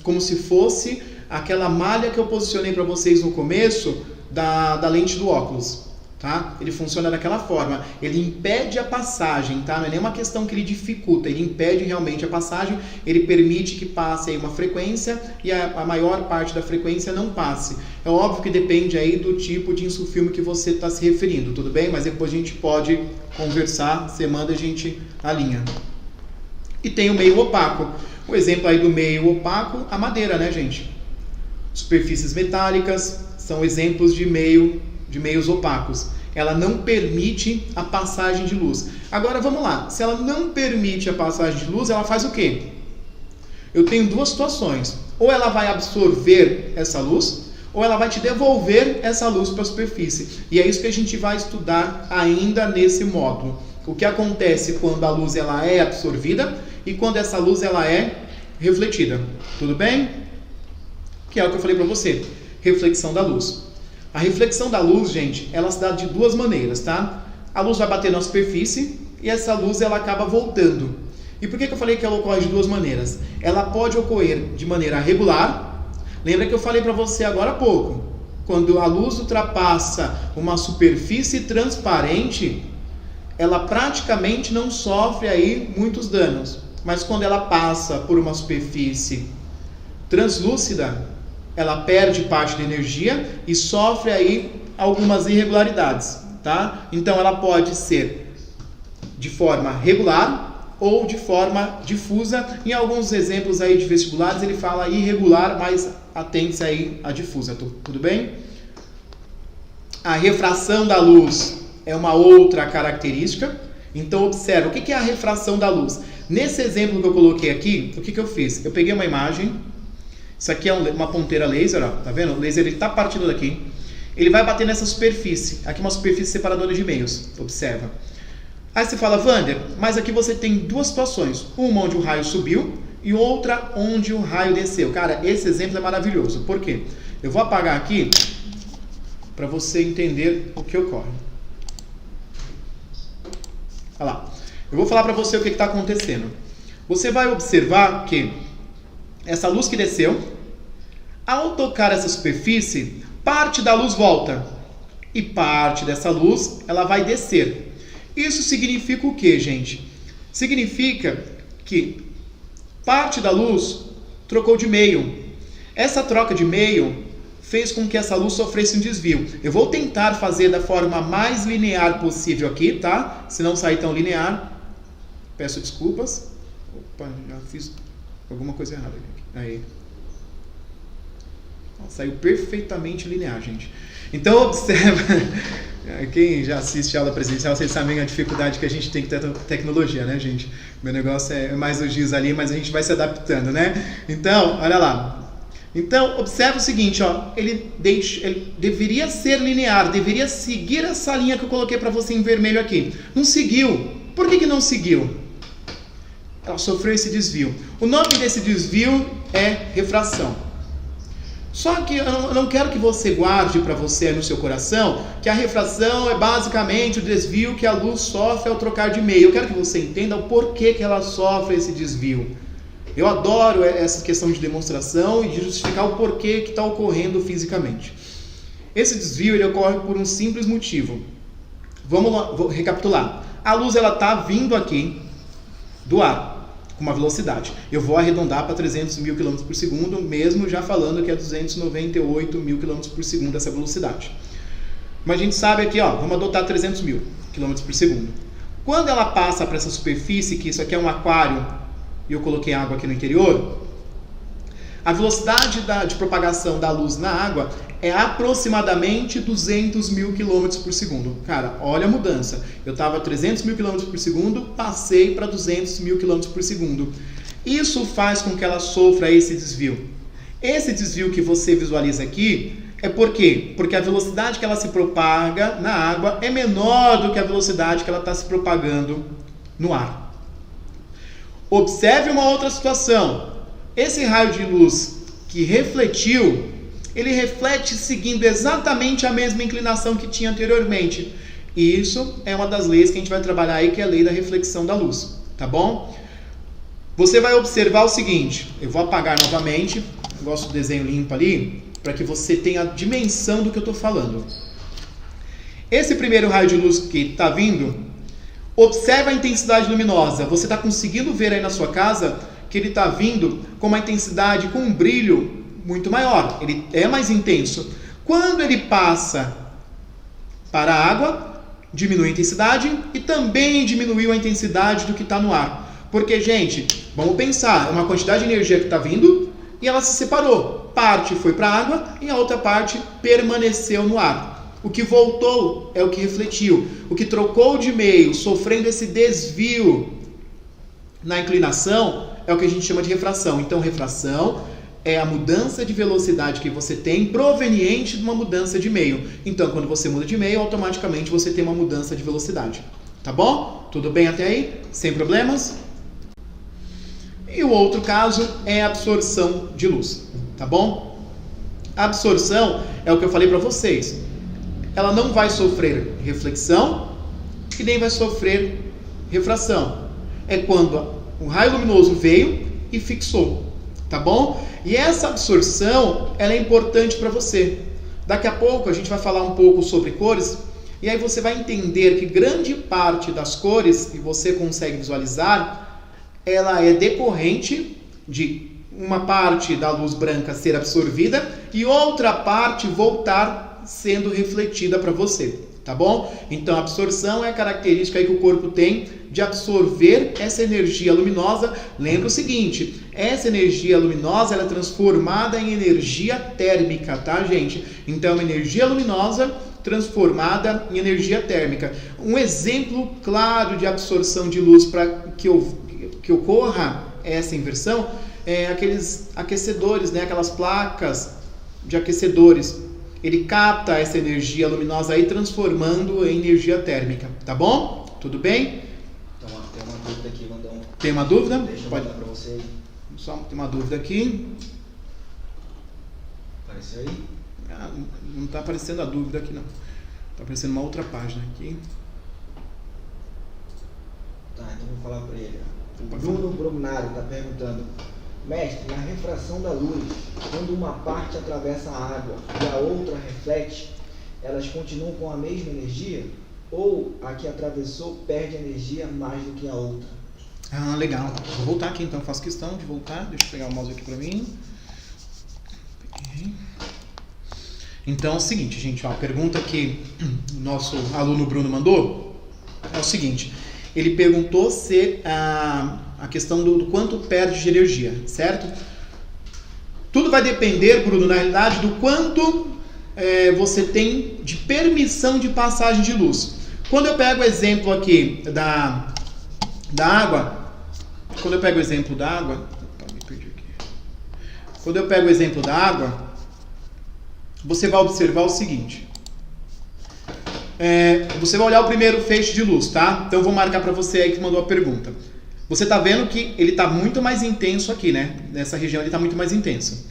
como se fosse aquela malha que eu posicionei para vocês no começo da lente do óculos, tá? Ele funciona daquela forma. Ele impede a passagem, tá? Não é nenhuma questão que ele dificulta, ele impede realmente a passagem, ele permite que passe aí uma frequência e a maior parte da frequência não passe. É óbvio que depende aí do tipo de insufilme que você está se referindo, tudo bem? Mas depois a gente pode conversar, você manda, a gente alinha. E tem o meio opaco. O exemplo aí do meio opaco, a madeira, né, gente? Superfícies metálicas são exemplos de meios opacos. Ela não permite a passagem de luz. Agora vamos lá, se ela não permite a passagem de luz, ela faz o quê? Eu tenho duas situações. Ou ela vai absorver essa luz, ou ela vai te devolver essa luz para a superfície. E é isso que a gente vai estudar ainda nesse módulo. O que acontece quando a luz ela é absorvida e quando essa luz ela é refletida. Tudo bem? Que é o que eu falei para você. Reflexão da luz. A reflexão da luz, gente, ela se dá de duas maneiras, tá? A luz vai bater na superfície e essa luz ela acaba voltando. E por que eu falei que ela ocorre de duas maneiras? Ela pode ocorrer de maneira regular. Lembra que eu falei para você agora há pouco? Quando a luz ultrapassa uma superfície transparente, ela praticamente não sofre aí muitos danos. Mas quando ela passa por uma superfície translúcida, ela perde parte da energia e sofre aí algumas irregularidades, tá? Então ela pode ser de forma regular ou de forma difusa. Em alguns exemplos aí de vestibulares ele fala irregular, mas atente-se aí a difusa, tudo bem? A refração da luz é uma outra característica. Então observa, o que é a refração da luz? Nesse exemplo que eu coloquei aqui, o que eu fiz? Eu peguei uma imagem. Isso aqui é uma ponteira laser, ó, tá vendo? O laser está partindo daqui. Ele vai bater nessa superfície. Aqui é uma superfície separadora de meios. Observa. Aí você fala, Wander, mas aqui você tem duas situações. Uma onde o raio subiu e outra onde o raio desceu. Cara, esse exemplo é maravilhoso. Por quê? Eu vou apagar aqui para você entender o que ocorre. Olha lá. Eu vou falar para você o que está acontecendo. Você vai observar que essa luz que desceu, ao tocar essa superfície, parte da luz volta e parte dessa luz ela vai descer. Isso significa o que, gente? Significa que parte da luz trocou de meio. Essa troca de meio fez com que essa luz sofresse um desvio. Eu vou tentar fazer da forma mais linear possível aqui, tá? Se não sair tão linear, peço desculpas. Opa, já fiz alguma coisa errada aqui. Aí. Saiu perfeitamente linear, gente. Então, observa. Quem já assiste aula presencial, vocês sabem a dificuldade que a gente tem que ter tecnologia, né, gente? Meu negócio é mais o giz ali, mas a gente vai se adaptando, né? Então, olha lá. Então, observa o seguinte, ó, ele deveria ser linear, deveria seguir essa linha que eu coloquei para você em vermelho aqui. Não seguiu. Por que não seguiu? Ela sofreu esse desvio. O nome desse desvio é refração. Só que eu não quero que você guarde para você no seu coração que a refração é basicamente o desvio que a luz sofre ao trocar de meio. Eu quero que você entenda o porquê que ela sofre esse desvio. Eu adoro essa questão de demonstração e de justificar o porquê que está ocorrendo fisicamente. Esse desvio ele ocorre por um simples motivo. Vamos lá, vou recapitular. A luz ela está vindo aqui do ar com uma velocidade. Eu vou arredondar para 300 mil km por segundo, mesmo já falando que é 298 mil km por segundo essa velocidade. Mas a gente sabe aqui, ó, vamos adotar 300 mil km por segundo. Quando ela passa para essa superfície, que isso aqui é um aquário, e eu coloquei água aqui no interior, a velocidade de propagação da luz na água é aproximadamente 200 mil km por segundo. Cara, olha a mudança. Eu estava a 300 mil km por segundo, passei para 200 mil km por segundo. Isso faz com que ela sofra esse desvio. Esse desvio que você visualiza aqui é por quê? Porque a velocidade que ela se propaga na água é menor do que a velocidade que ela está se propagando no ar. Observe uma outra situação. Esse raio de luz que refletiu, ele reflete seguindo exatamente a mesma inclinação que tinha anteriormente. E isso é uma das leis que a gente vai trabalhar aí, que é a lei da reflexão da luz, tá bom? Você vai observar o seguinte, eu vou apagar novamente, eu gosto do desenho limpo ali, para que você tenha a dimensão do que eu estou falando. Esse primeiro raio de luz que está vindo, observa a intensidade luminosa. Você está conseguindo ver aí na sua casa que ele está vindo com uma intensidade, com um brilho muito maior. Ele é mais intenso. Quando ele passa para a água, diminui a intensidade e também diminuiu a intensidade do que está no ar. Porque, gente, vamos pensar, é uma quantidade de energia que está vindo e ela se separou. Parte foi para a água e a outra parte permaneceu no ar. O que voltou é o que refletiu. O que trocou de meio, sofrendo esse desvio na inclinação, é o que a gente chama de refração. Então, refração é a mudança de velocidade que você tem proveniente de uma mudança de meio. Então, quando você muda de meio, automaticamente você tem uma mudança de velocidade. Tá bom? Tudo bem até aí? Sem problemas? E o outro caso é a absorção de luz. Tá bom? A absorção é o que eu falei para vocês. Ela não vai sofrer reflexão e nem vai sofrer refração. É quando o raio luminoso veio e fixou, tá bom? E essa absorção, ela é importante para você. Daqui a pouco a gente vai falar um pouco sobre cores, e aí você vai entender que grande parte das cores que você consegue visualizar, ela é decorrente de uma parte da luz branca ser absorvida e outra parte voltar sendo refletida para você, tá bom? Então a absorção é a característica aí que o corpo tem de absorver essa energia luminosa. Lembra o seguinte, essa energia luminosa ela é transformada em energia térmica, tá, gente? Então é uma energia luminosa transformada em energia térmica. Um exemplo claro de absorção de luz para que ocorra essa inversão é aqueles aquecedores, né? Aquelas placas de aquecedores. Ele capta essa energia luminosa aí, transformando em energia térmica, tá bom? Tudo bem? Então, tem uma dúvida aqui, Vandão. Tem uma dúvida? Deixa eu mandar para você. Só tem uma dúvida aqui. Apareceu aí? Não está aparecendo a dúvida aqui não. Está aparecendo uma outra página aqui. Tá, então vou falar para ele. O Bruno Brugnari está perguntando: mestre, na refração da luz, quando uma parte atravessa a água e a outra reflete, elas continuam com a mesma energia? Ou a que atravessou perde energia mais do que a outra? Ah, legal. Vou voltar aqui então, faço questão de voltar. Deixa eu pegar o mouse aqui para mim. Então é o seguinte, gente, ó, a pergunta que o nosso aluno Bruno mandou é o seguinte: ele perguntou se a questão do quanto perde de energia, certo? Tudo vai depender, Bruno, na realidade, do quanto você tem de permissão de passagem de luz. Quando eu pego o exemplo aqui da água, quando eu pego o exemplo da água, você vai observar o seguinte. Você vai olhar o primeiro feixe de luz, tá? Então eu vou marcar para você aí que mandou a pergunta. Você tá vendo que ele tá muito mais intenso aqui, né? Nessa região ele tá muito mais intenso.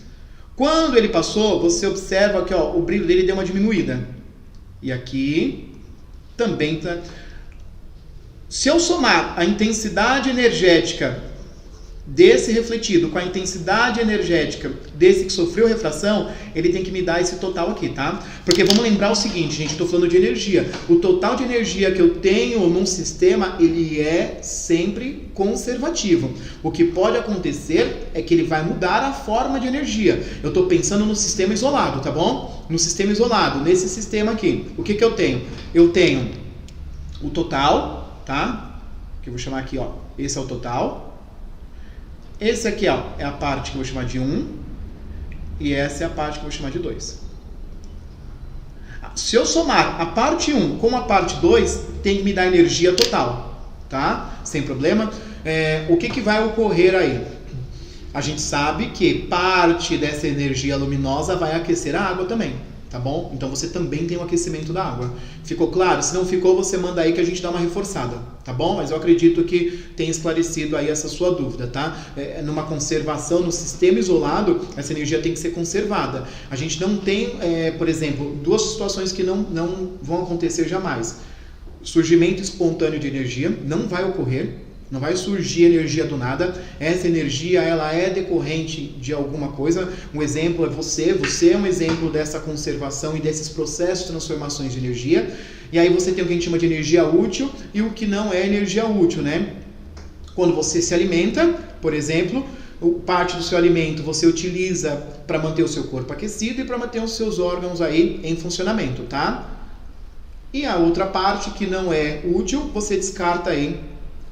Quando ele passou, você observa que ó, o brilho dele deu uma diminuída. E aqui também tá. Se eu somar a intensidade energética desse refletido com a intensidade energética desse que sofreu refração, ele tem que me dar esse total aqui, tá? Porque vamos lembrar o seguinte, gente, estou falando de energia. O total de energia que eu tenho num sistema, ele é sempre conservativo. O que pode acontecer é que ele vai mudar a forma de energia. Eu estou pensando no sistema isolado, tá bom? No sistema isolado, nesse sistema aqui. O que eu tenho? Eu tenho o total, tá? Que eu vou chamar aqui, ó. Esse é o total. Esse aqui, ó, é a parte que eu vou chamar de 1 e essa é a parte que eu vou chamar de 2. Se eu somar a parte 1 com a parte 2, tem que me dar energia total, tá? Sem problema. O que vai ocorrer aí? A gente sabe que parte dessa energia luminosa vai aquecer a água também, tá bom? Então você também tem o aquecimento da água. Ficou claro? Se não ficou, você manda aí que a gente dá uma reforçada, tá bom? Mas eu acredito que tenha esclarecido aí essa sua dúvida, tá? Numa conservação, no sistema isolado, essa energia tem que ser conservada. A gente não tem, por exemplo, duas situações que não vão acontecer jamais. Surgimento espontâneo de energia não vai ocorrer. Não vai surgir energia do nada. Essa energia, ela é decorrente de alguma coisa. Um exemplo é você. Você é um exemplo dessa conservação e desses processos de transformações de energia. E aí você tem o que a gente chama de energia útil e o que não é energia útil, né? Quando você se alimenta, por exemplo, parte do seu alimento você utiliza para manter o seu corpo aquecido e para manter os seus órgãos aí em funcionamento, tá? E a outra parte que não é útil, você descarta aí.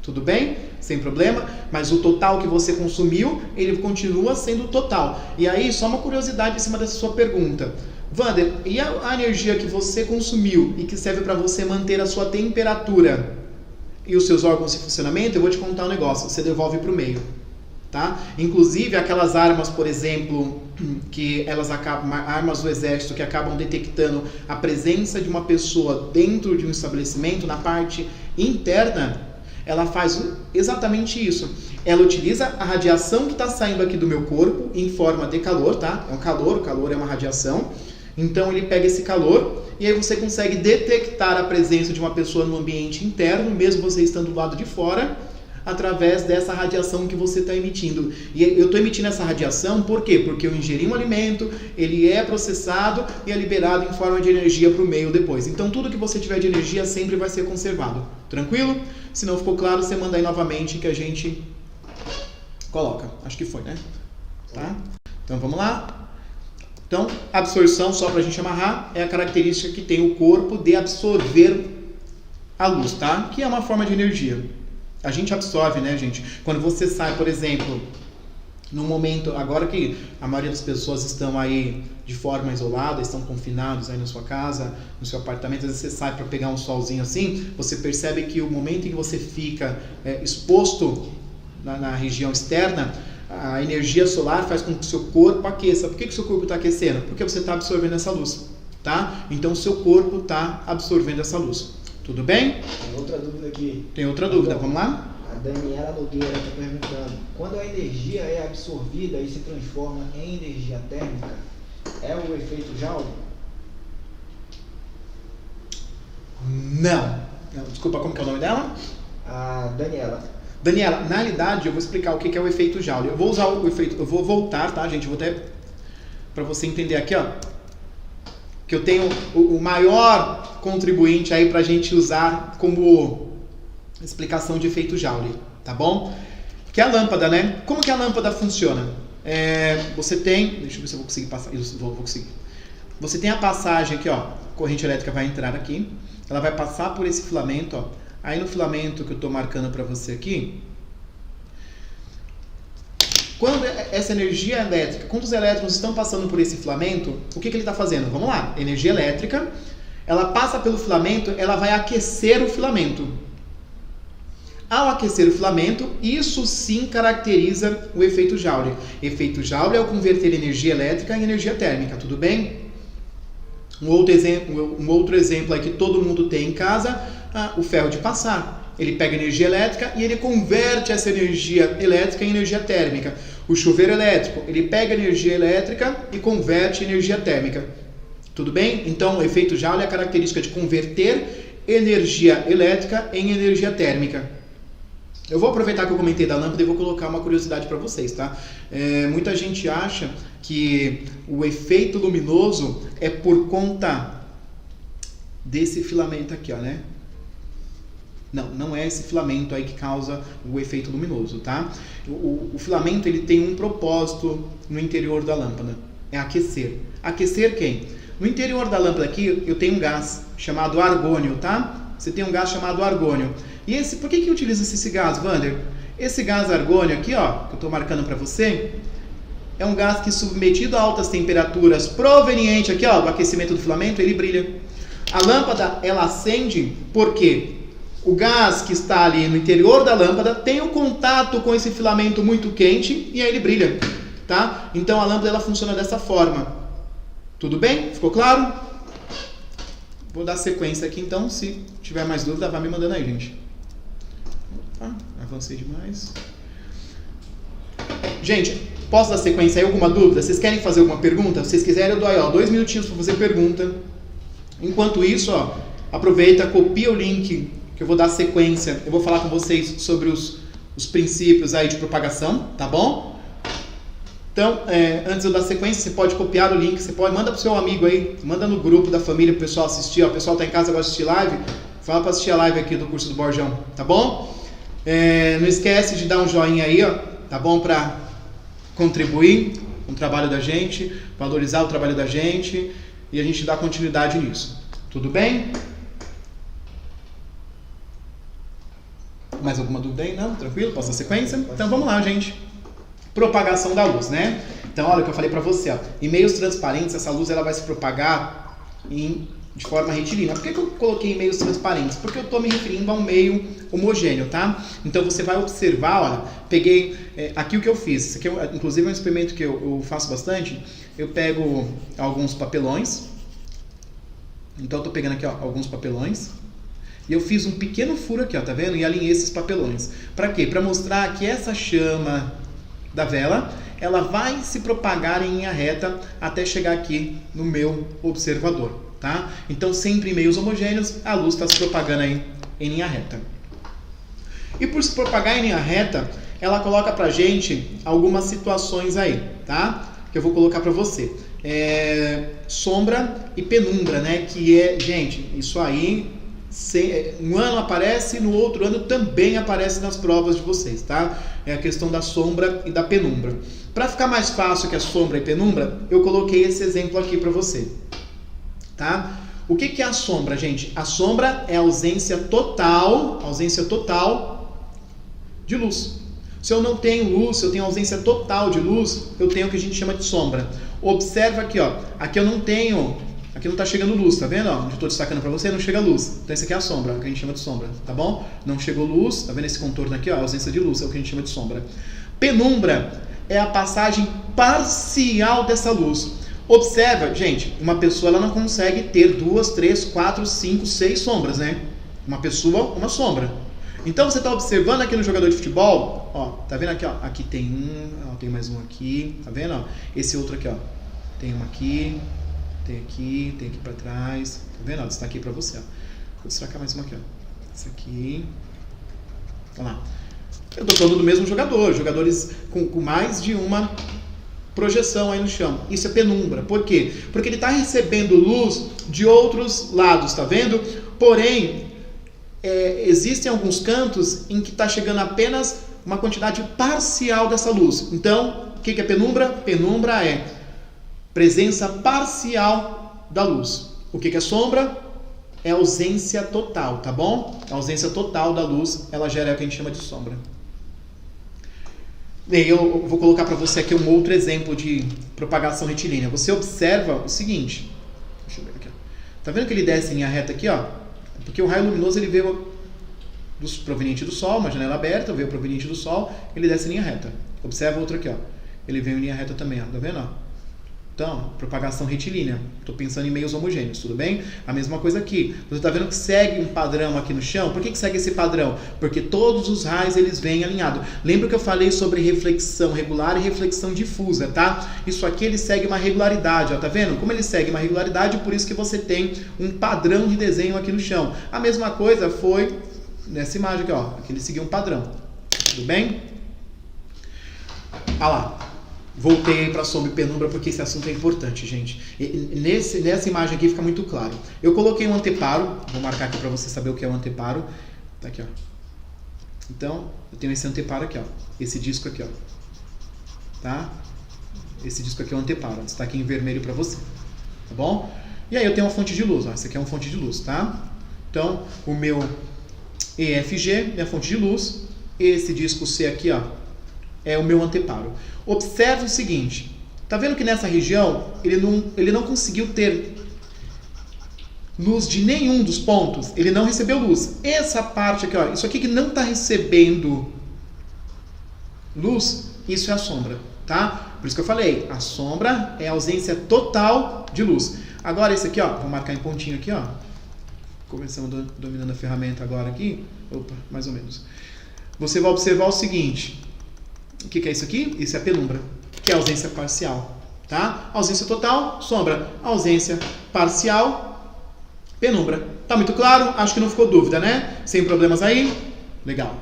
Tudo bem? Sem problema? Mas o total que você consumiu, ele continua sendo total. E aí, só uma curiosidade em cima dessa sua pergunta. Wander, e a energia que você consumiu e que serve para você manter a sua temperatura e os seus órgãos em funcionamento, eu vou te contar um negócio. Você devolve para o meio. Tá? Inclusive, aquelas armas, por exemplo, que elas acabam, armas do exército que acabam detectando a presença de uma pessoa dentro de um estabelecimento, na parte interna, ela faz exatamente isso. Ela utiliza a radiação que está saindo aqui do meu corpo em forma de calor, tá? É um calor, o calor é uma radiação. Então ele pega esse calor e aí você consegue detectar a presença de uma pessoa no ambiente interno, mesmo você estando do lado de fora, através dessa radiação que você está emitindo. E eu estou emitindo essa radiação por quê? Porque eu ingeri um alimento, ele é processado e é liberado em forma de energia para o meio depois. Então tudo que você tiver de energia sempre vai ser conservado. Tranquilo? Se não ficou claro, você manda aí novamente que a gente coloca. Acho que foi, né? Tá? Então vamos lá. Então, absorção, só para a gente amarrar, é a característica que tem o corpo de absorver a luz, tá? Que é uma forma de energia. A gente absorve, né, gente? Quando você sai, por exemplo, no momento, agora que a maioria das pessoas estão aí de forma isolada, estão confinados aí na sua casa, no seu apartamento, às vezes você sai para pegar um solzinho assim, você percebe que o momento em que você fica exposto na região externa, a energia solar faz com que o seu corpo aqueça. Por que o seu corpo está aquecendo? Porque você está absorvendo essa luz, tá? Então o seu corpo está absorvendo essa luz. Tudo bem? Tem outra dúvida aqui. Tem outra dúvida, vamos lá? A Daniela Nogueira está perguntando: quando a energia é absorvida e se transforma em energia térmica, é o efeito Joule? Não. Desculpa, como que é o nome dela? A Daniela. Daniela, na realidade eu vou explicar o que é o efeito Joule. Eu vou usar o efeito, eu vou voltar, tá, gente? Eu vou até para você entender aqui, ó, que eu tenho o maior contribuinte aí pra gente usar como explicação de efeito Joule, tá bom? Que é a lâmpada, né? Como que a lâmpada funciona? Você tem, deixa eu ver se eu vou conseguir passar, isso, vou conseguir. Você tem a passagem aqui, ó, a corrente elétrica vai entrar aqui, ela vai passar por esse filamento, ó. Aí no filamento que eu estou marcando para você aqui, quando essa energia elétrica, quando os elétrons estão passando por esse filamento, o que ele está fazendo? Vamos lá, energia elétrica, ela passa pelo filamento, ela vai aquecer o filamento. Ao aquecer o filamento, isso sim caracteriza o efeito Joule. Efeito Joule é o converter energia elétrica em energia térmica, tudo bem? Um outro exemplo é que todo mundo tem em casa, o ferro de passar. Ele pega energia elétrica e ele converte essa energia elétrica em energia térmica. O chuveiro elétrico, ele pega energia elétrica e converte em energia térmica. Tudo bem? Então, o efeito Joule é a característica de converter energia elétrica em energia térmica. Eu vou aproveitar que eu comentei da lâmpada e vou colocar uma curiosidade para vocês, tá? Muita gente acha que o efeito luminoso é por conta desse filamento aqui, ó, né? Não é esse filamento aí que causa o efeito luminoso, tá? O filamento, ele tem um propósito no interior da lâmpada, é aquecer. Aquecer quem? No interior da lâmpada aqui, eu tenho um gás chamado argônio, tá? Você tem um gás chamado argônio. E por que utiliza-se esse gás, Wander? Esse gás argônio aqui, ó, que eu estou marcando para você, é um gás que, submetido a altas temperaturas, proveniente aqui, ó, do aquecimento do filamento, ele brilha. A lâmpada, ela acende porque o gás que está ali no interior da lâmpada tem um contato com esse filamento muito quente e aí ele brilha, tá? Então a lâmpada, ela funciona dessa forma. Tudo bem? Ficou claro? Vou dar sequência aqui então, se tiver mais dúvida, vai me mandando aí, gente. Opa, avancei demais. Gente, posso dar sequência aí? Alguma dúvida? Vocês querem fazer alguma pergunta? Se vocês quiserem, eu dou aí, ó, 2 minutinhos para fazer pergunta. Enquanto isso, ó, aproveita, copia o link que eu vou dar sequência. Eu vou falar com vocês sobre os princípios aí de propagação, tá bom? Então, antes de eu dar sequência, você pode copiar o link, manda pro seu amigo aí, manda no grupo da família pro pessoal assistir, ó, o pessoal tá em casa, gosta de assistir live, fala para assistir a live aqui do curso do Borjão, tá bom? Não esquece de dar um joinha aí, ó, tá bom? Para contribuir com o trabalho da gente, valorizar o trabalho da gente e a gente dar continuidade nisso. Tudo bem? Mais alguma dúvida aí? Não? Tranquilo? Posso dar sequência? Então vamos lá, gente. Propagação da luz, né? Então, olha o que eu falei para você, ó. Em meios transparentes, essa luz ela vai se propagar de forma retilínea. Por que eu coloquei em meios transparentes? Porque eu estou me referindo a um meio homogêneo, tá? Então, você vai observar, olha, peguei aqui o que eu fiz. Isso aqui, inclusive, é um experimento que eu faço bastante. Eu pego alguns papelões. Então, eu estou pegando aqui, ó, alguns papelões. E eu fiz um pequeno furo aqui, ó, tá vendo? E alinhei esses papelões. Para quê? Para mostrar que essa chama da vela, ela vai se propagar em linha reta até chegar aqui no meu observador, tá? Então, sempre em meios homogêneos, a luz está se propagando aí em linha reta. E por se propagar em linha reta, ela coloca pra gente algumas situações aí, tá? Que eu vou colocar pra você. Sombra e penumbra, né? Que gente, isso aí... um ano aparece, no outro ano também aparece nas provas de vocês, tá? É a questão da sombra e da penumbra. Para ficar mais fácil que a sombra e penumbra, eu coloquei esse exemplo aqui para você, tá? O que é a sombra, gente? A sombra é a ausência total de luz. Se eu não tenho luz, se eu tenho ausência total de luz, eu tenho o que a gente chama de sombra. Observa aqui, ó. Aqui eu não tenho... Aqui não está chegando luz, tá vendo? Ó, onde eu estou destacando para você, não chega luz. Então, esse aqui é a sombra, o que a gente chama de sombra, tá bom? Não chegou luz, tá vendo esse contorno aqui? Ó, ausência de luz, é o que a gente chama de sombra. Penumbra é a passagem parcial dessa luz. Observa, gente, uma pessoa ela não consegue ter 2, 3, 4, 5, 6 sombras, né? Uma pessoa, uma sombra. Então você está observando aqui no jogador de futebol, ó, tá vendo aqui, ó, aqui tem um, ó, tem mais um aqui, tá vendo, ó, esse outro aqui, ó, tem um aqui, tem aqui para trás, tá vendo, ó, destaquei para você, ó, vou destacar mais uma aqui, ó, esse aqui, olha lá, eu tô falando do mesmo jogador, jogadores com mais de uma projeção aí no chão. Isso é penumbra. Por quê? Porque ele está recebendo luz de outros lados, tá vendo? Porém, existem alguns cantos em que está chegando apenas uma quantidade parcial dessa luz. Então, o que é penumbra? Penumbra é presença parcial da luz. O que é sombra? É ausência total, tá bom? A ausência total da luz, ela gera o que a gente chama de sombra. E eu vou colocar para você aqui um outro exemplo de propagação retilínea. Você observa o seguinte. Deixa eu ver aqui. Tá vendo que ele desce em linha reta aqui, ó? Porque o raio luminoso ele veio proveniente do Sol, uma janela aberta, veio proveniente do Sol, ele desce em linha reta. Observa outro aqui, ó. Ele veio em linha reta também, ó. Tá vendo, ó? Então, propagação retilínea. Estou pensando em meios homogêneos, tudo bem? A mesma coisa aqui. Você está vendo que segue um padrão aqui no chão? Por que segue esse padrão? Porque todos os raios eles vêm alinhados. Lembra que eu falei sobre reflexão regular e reflexão difusa, tá? Isso aqui ele segue uma regularidade, ó, tá vendo? Como ele segue uma regularidade, por isso que você tem um padrão de desenho aqui no chão. A mesma coisa foi nessa imagem aqui, ó. Aqui ele seguiu um padrão. Tudo bem? Olha lá. Voltei para sombra e penumbra porque esse assunto é importante, gente. Nessa imagem aqui fica muito claro. Eu coloquei um anteparo, vou marcar aqui para você saber o que é um anteparo. Tá aqui, ó. Então, eu tenho esse anteparo aqui, ó. Esse disco aqui, ó. Tá? Esse disco aqui é o anteparo. Está aqui em vermelho para você. Tá bom? E aí eu tenho uma fonte de luz, ó. Essa aqui é uma fonte de luz, tá? Então, o meu EFG, minha fonte de luz. Esse disco C aqui, ó, é o meu anteparo. Observe o seguinte, tá vendo que nessa região ele não conseguiu ter luz de nenhum dos pontos, ele não recebeu luz. Essa parte aqui, ó, isso aqui que não está recebendo luz, isso é a sombra, tá? Por isso que eu falei, a sombra é a ausência total de luz. Agora esse aqui, ó, vou marcar em pontinho aqui, ó, começando dominando a ferramenta agora aqui, opa, mais ou menos. Você vai observar o seguinte. O que é isso aqui? Isso é a penumbra, que é a ausência parcial, tá? Ausência total, sombra. Ausência parcial, penumbra. Tá muito claro? Acho que não ficou dúvida, né? Sem problemas aí? Legal.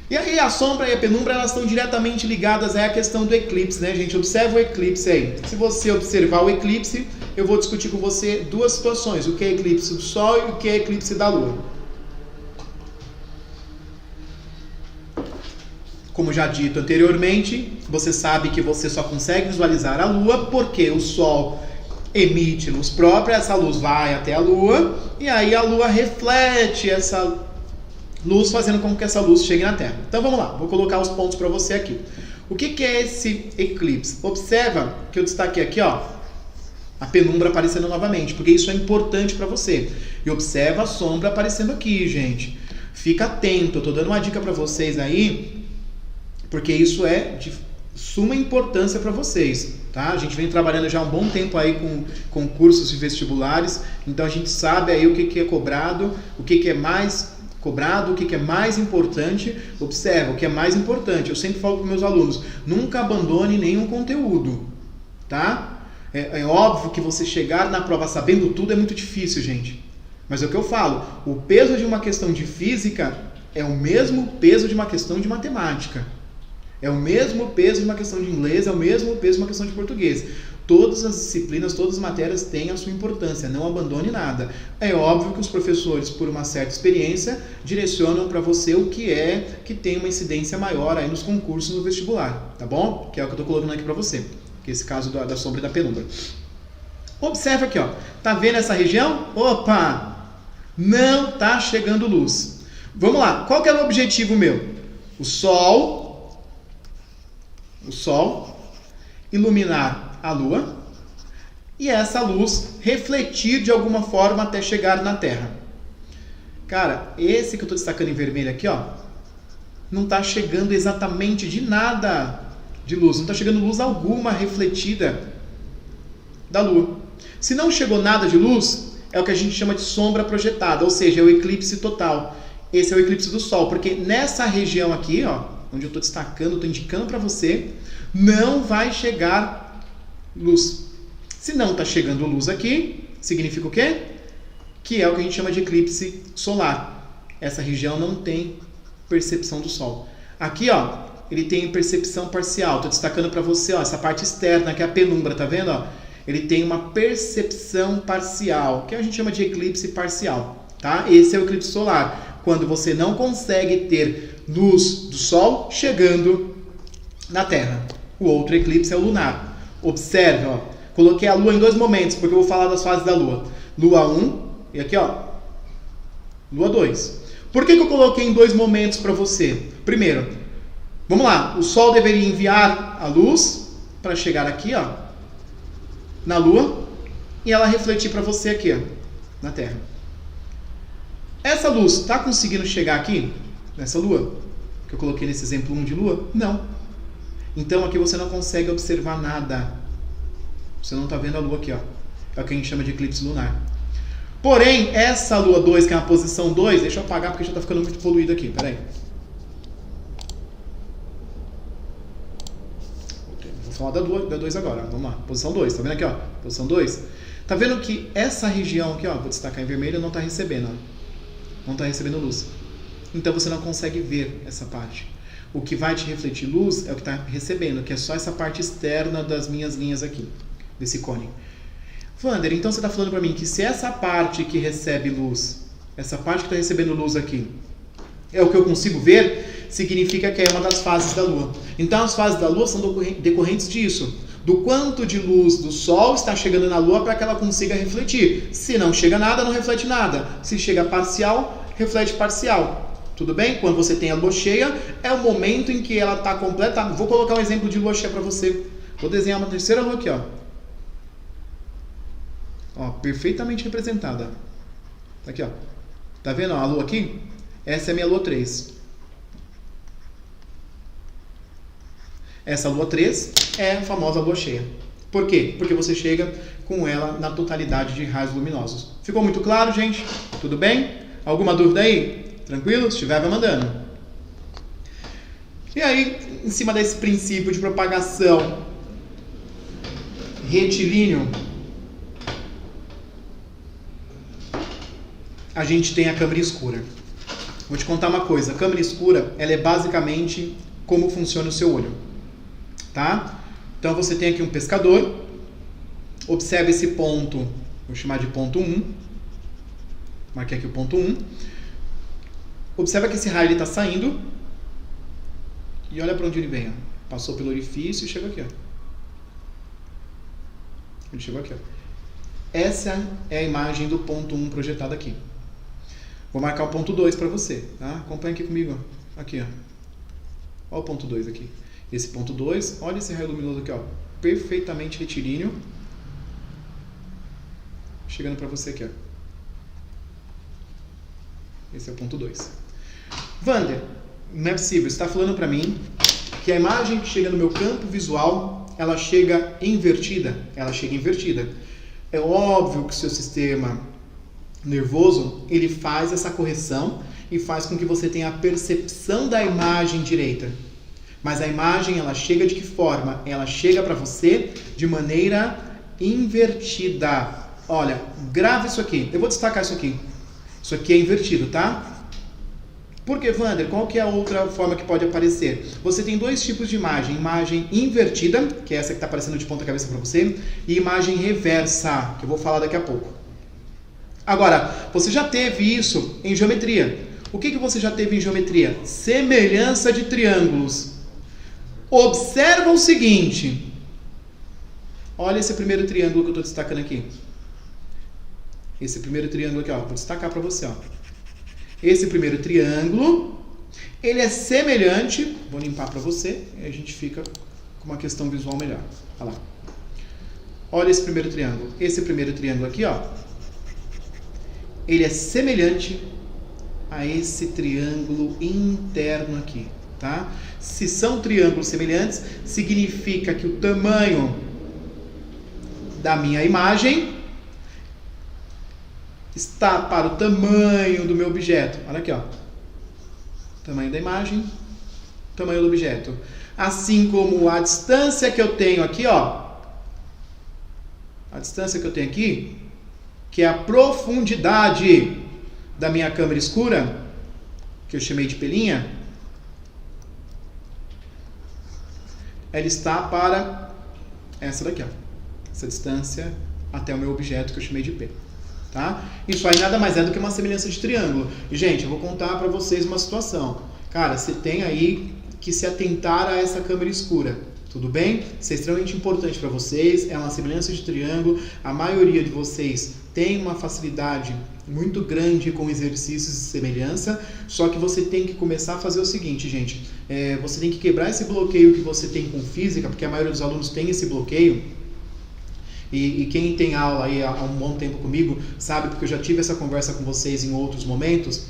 E aí a sombra e a penumbra, elas estão diretamente ligadas à questão do eclipse, né, gente? Observa o eclipse aí. Se você observar o eclipse, eu vou discutir com você duas situações. O que é eclipse do Sol e o que é eclipse da Lua. Como já dito anteriormente, você sabe que você só consegue visualizar a Lua porque o Sol emite luz própria, essa luz vai até a Lua e aí a Lua reflete essa luz, fazendo com que essa luz chegue na Terra. Então vamos lá, vou colocar os pontos para você aqui. O que é esse eclipse? Observa que eu destaquei aqui, ó, a penumbra aparecendo novamente, porque isso é importante para você. E observa a sombra aparecendo aqui, gente. Fica atento, eu tô dando uma dica para vocês aí, porque isso é de suma importância para vocês, tá? A gente vem trabalhando já há um bom tempo aí com concursos e vestibulares, então a gente sabe aí o que é cobrado, o que é mais cobrado, o que é mais importante. Observa, o que é mais importante, eu sempre falo para meus alunos, nunca abandone nenhum conteúdo, tá? É óbvio que você chegar na prova sabendo tudo é muito difícil, gente, mas é o que eu falo, o peso de uma questão de física é o mesmo peso de uma questão de matemática. É o mesmo peso de uma questão de inglês, é o mesmo peso de uma questão de português. Todas as disciplinas, todas as matérias têm a sua importância, não abandone nada. É óbvio que os professores, por uma certa experiência, direcionam para você o que é que tem uma incidência maior aí nos concursos no vestibular, tá bom? Que é o que eu estou colocando aqui para você, que é esse caso da sombra e da penumbra. Observa aqui, ó. Tá vendo essa região? Opa! Não tá chegando luz. Vamos lá, qual que é o objetivo meu? O Sol iluminar a Lua e essa luz refletir de alguma forma até chegar na Terra. Cara, esse que eu estou destacando em vermelho aqui, ó, não está chegando exatamente de nada de luz, não está chegando luz alguma refletida da Lua. Se não chegou nada de luz, é o que a gente chama de sombra projetada, ou seja, é o eclipse total. esse é o eclipse do Sol, porque nessa região aqui, ó, onde eu estou destacando, estou indicando para você, não vai chegar luz. Se não está chegando luz aqui, significa o quê? Que é o que a gente chama de eclipse solar. Essa região não tem percepção do Sol. Aqui, ó, ele tem percepção parcial. Estou destacando para você, ó, essa parte externa, que é a penumbra, tá vendo? Ó? Ele tem uma percepção parcial, que a gente chama de eclipse parcial. Tá? Esse é o eclipse solar, quando você não consegue ter luz do Sol chegando na Terra. O outro eclipse é o lunar. Observe, ó, coloquei a Lua em 2 momentos, porque eu vou falar das fases da Lua. Lua 1 e aqui, ó, Lua 2. Por que eu coloquei em 2 momentos para você? Primeiro, vamos lá, o Sol deveria enviar a luz para chegar aqui, ó, na Lua, e ela refletir para você aqui, ó, na Terra. Essa luz está conseguindo chegar aqui, nessa Lua? Que eu coloquei nesse exemplo 1 de Lua? Não. Então aqui você não consegue observar nada. Você não está vendo a Lua aqui, ó. É o que a gente chama de eclipse lunar. Porém, essa Lua 2, que é a posição 2, deixa eu apagar porque já está ficando muito poluído aqui, peraí. Vou falar da 2 agora, vamos lá. Posição 2, tá vendo aqui, ó? Posição 2. Tá vendo que essa região aqui, ó, vou destacar em vermelho, não está recebendo, ó. Não está recebendo luz. Então você não consegue ver essa parte. O que vai te refletir luz é o que está recebendo, que é só essa parte externa das minhas linhas aqui, desse cone. Wander, então você está falando para mim que se essa parte que recebe luz, essa parte que está recebendo luz aqui, é o que eu consigo ver, significa que é uma das fases da Lua. Então as fases da Lua são decorrentes disso, do quanto de luz do Sol está chegando na Lua para que ela consiga refletir. Se não chega nada, não reflete nada. Se chega parcial, reflete parcial. Tudo bem? Quando você tem a Lua cheia, é o momento em que ela está completa. Vou colocar um exemplo de Lua cheia para você. Vou desenhar uma terceira Lua aqui, ó. Ó, perfeitamente representada. Aqui, ó. Tá vendo ó, a Lua aqui? Essa é a minha Lua 3. Essa Lua 3 é a famosa Lua cheia. Por quê? Porque você chega com ela na totalidade de raios luminosos. Ficou muito claro, gente? Tudo bem? Alguma dúvida aí? Tranquilo? Se tiver, vai mandando. E aí, em cima desse princípio de propagação retilíneo, a gente tem a câmara escura. Vou te contar uma coisa. A câmara escura, ela é basicamente como funciona o seu olho. Tá? Então você tem aqui um pescador, observa esse ponto, vou chamar de ponto 1, marquei aqui o ponto 1, observa que esse raio está saindo, e olha para onde ele vem, ó. Passou pelo orifício e chegou aqui, ó. Ele chegou aqui, ó. Essa é a imagem do ponto 1 projetado aqui. Vou marcar o ponto 2 para você, tá? Acompanha aqui comigo, ó. Aqui, ó. Olha o ponto 2 aqui. Esse ponto 2, olha esse raio luminoso aqui, ó, perfeitamente retilíneo, chegando para você aqui, ó. Esse é o ponto 2. Wander, não é possível, você está falando para mim que a imagem que chega no meu campo visual, ela chega invertida? Ela chega invertida. É óbvio que o seu sistema nervoso, ele faz essa correção e faz com que você tenha a percepção da imagem direita. Mas a imagem, ela chega de que forma? Ela chega para você de maneira invertida. Olha, grava isso aqui. Eu vou destacar isso aqui. Isso aqui é invertido, tá? Por que, Wander? Qual que é a outra forma que pode aparecer? Você tem 2 tipos de imagem. Imagem invertida, que é essa que está aparecendo de ponta cabeça para você, e imagem reversa, que eu vou falar daqui a pouco. Agora, você já teve isso em geometria. O que você já teve em geometria? Semelhança de triângulos. Observa o seguinte. Olha esse primeiro triângulo que eu estou destacando aqui. Esse primeiro triângulo aqui, ó. Vou destacar para você, ó. Esse primeiro triângulo, ele é semelhante. Vou limpar para você e a gente fica com uma questão visual melhor. Olha lá. Olha esse primeiro triângulo. Esse primeiro triângulo aqui, ó. Ele é semelhante a esse triângulo interno aqui. Tá? Se são triângulos semelhantes, significa que o tamanho da minha imagem está para o tamanho do meu objeto. Olha aqui, ó. tamanho da imagem, tamanho do objeto. Assim como a distância que eu tenho aqui, ó, a distância que eu tenho aqui, que é a profundidade da minha câmera escura, que eu chamei de pelinha, ela está para essa daqui, ó, essa distância até o meu objeto que eu chamei de P. Tá? Isso aí nada mais é do que uma semelhança de triângulo. E, gente, eu vou contar para vocês uma situação. Cara, você tem aí que se atentar a essa câmera escura. Tudo bem? Isso é extremamente importante para vocês. É uma semelhança de triângulo. A maioria de vocês tem uma facilidade muito grande com exercícios de semelhança. Só que você tem que começar a fazer o seguinte, gente. Você tem que quebrar esse bloqueio que você tem com física, porque a maioria dos alunos tem esse bloqueio. E quem tem aula aí há um bom tempo comigo sabe, porque eu já tive essa conversa com vocês em outros momentos,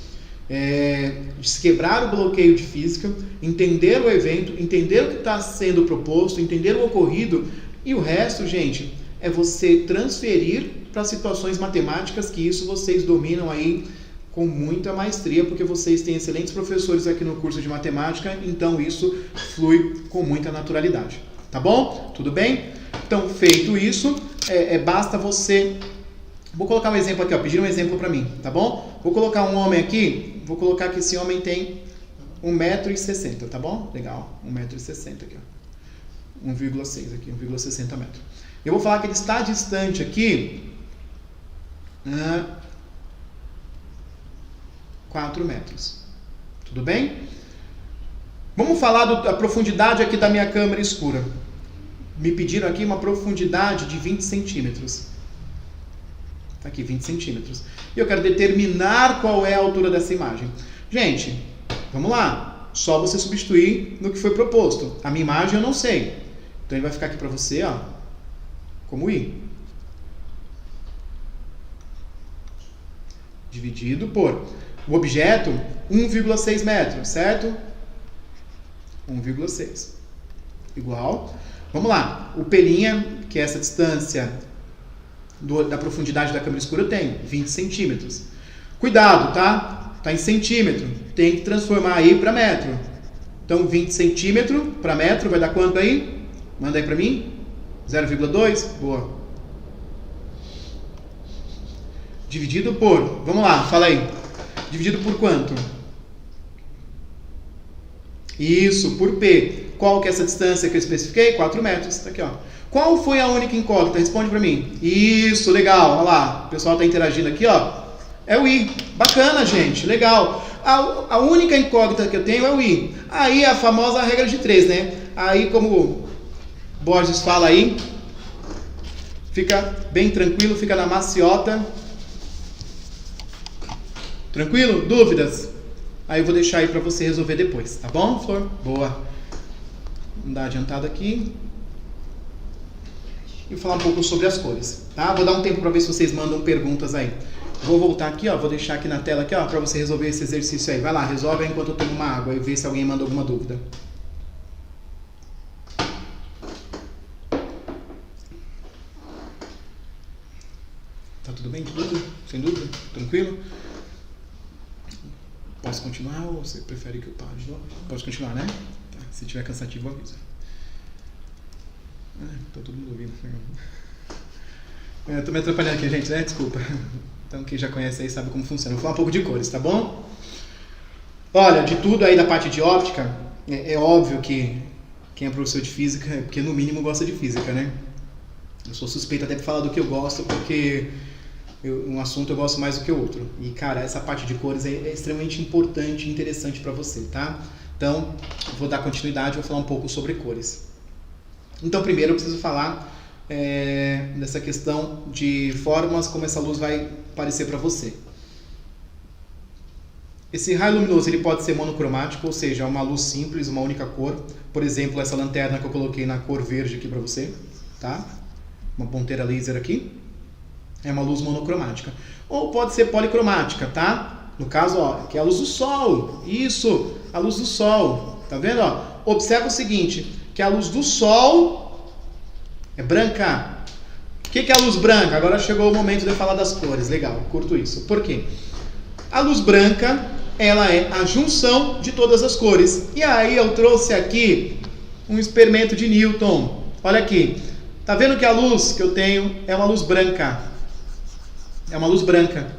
quebrar o bloqueio de física, entender o evento, entender o que está sendo proposto, entender o ocorrido, e o resto, gente, é você transferir para situações matemáticas, que isso vocês dominam aí com muita maestria, porque vocês têm excelentes professores aqui no curso de matemática, então isso flui com muita naturalidade. Tá bom? Tudo bem? Então, feito isso, basta você... Vou colocar um exemplo aqui, ó. Pediram um exemplo para mim, tá bom? Vou colocar um homem aqui. Vou colocar que esse homem tem 1,60 m, tá bom? Legal, 1,60 m aqui, ó. 1,6 aqui, 1,60 metros. Eu vou falar que ele está distante aqui 4 metros. Tudo bem? Vamos falar da profundidade aqui da minha câmera escura. Me pediram aqui uma profundidade de 20 centímetros. Tá aqui, 20 centímetros. E eu quero determinar qual é a altura dessa imagem. Gente, vamos lá. Só você substituir no que foi proposto. A minha imagem eu não sei. Então ele vai ficar aqui para você, ó, como I. Dividido por o objeto, 1,6 metros, certo? 1,6. Igual. Vamos lá. O pelinha, que é essa distância da profundidade da câmera escura, eu tenho 20 centímetros. Cuidado, tá? Tá em centímetro. Tem que transformar aí para metro. Então, 20 centímetros para metro vai dar quanto aí? Manda aí para mim. 0,2. Boa. Dividido por... Vamos lá, fala aí. Dividido por quanto? Isso, por P. Qual que é essa distância que eu especifiquei? 4 metros. Tá aqui, ó. Qual foi a única incógnita? Responde para mim. Isso, legal. Olha lá. O pessoal está interagindo aqui, ó. É o I. Bacana, gente. Legal. A única incógnita que eu tenho é o I. Aí a famosa regra de 3, né? Aí, como Borges fala aí, fica bem tranquilo, fica na maciota. Tranquilo? Dúvidas? Aí eu vou deixar aí para você resolver depois, tá bom, Flor? Boa. Vamos dar adiantado aqui. E falar um pouco sobre as cores, tá? Vou dar um tempo para ver se vocês mandam perguntas aí. Vou voltar aqui, ó, vou deixar aqui na tela aqui, ó, para você resolver esse exercício aí. Vai lá, resolve aí enquanto eu tomo uma água e ver se alguém manda alguma dúvida. Tá tudo bem? Tudo? Sem dúvida? Tranquilo? Posso continuar ou você prefere que eu pare de novo? Pode continuar, né? Tá. Se tiver cansativo, avisa. Tá todo mundo ouvindo. Eu tô me atrapalhando aqui, gente, né? Desculpa. Então, quem já conhece aí sabe como funciona. Vou falar um pouco de cores, tá bom? Olha, de tudo aí da parte de óptica, é óbvio que quem é professor de física é porque no mínimo gosta de física, né? Eu sou suspeito até de falar do que eu gosto, porque um assunto eu gosto mais do que o outro. E, cara, essa parte de cores é extremamente importante e interessante para você, tá? Então, vou dar continuidade, vou falar um pouco sobre cores. Então, primeiro eu preciso falar dessa questão de formas como essa luz vai aparecer para você. Esse raio luminoso ele pode ser monocromático, ou seja, uma luz simples, uma única cor. Por exemplo, essa lanterna que eu coloquei na cor verde aqui para você, tá? Uma ponteira laser aqui. É uma luz monocromática. Ou pode ser policromática, tá? No caso, ó, que é a luz do sol. Isso, a luz do sol. Tá vendo, ó? Observa o seguinte, que a luz do sol é branca. O que é a luz branca? Agora chegou o momento de eu falar das cores. Legal, curto isso. Por quê? A luz branca ela é a junção de todas as cores. E aí eu trouxe aqui um experimento de Newton. Olha aqui. Tá vendo que a luz que eu tenho é uma luz branca? É uma luz branca.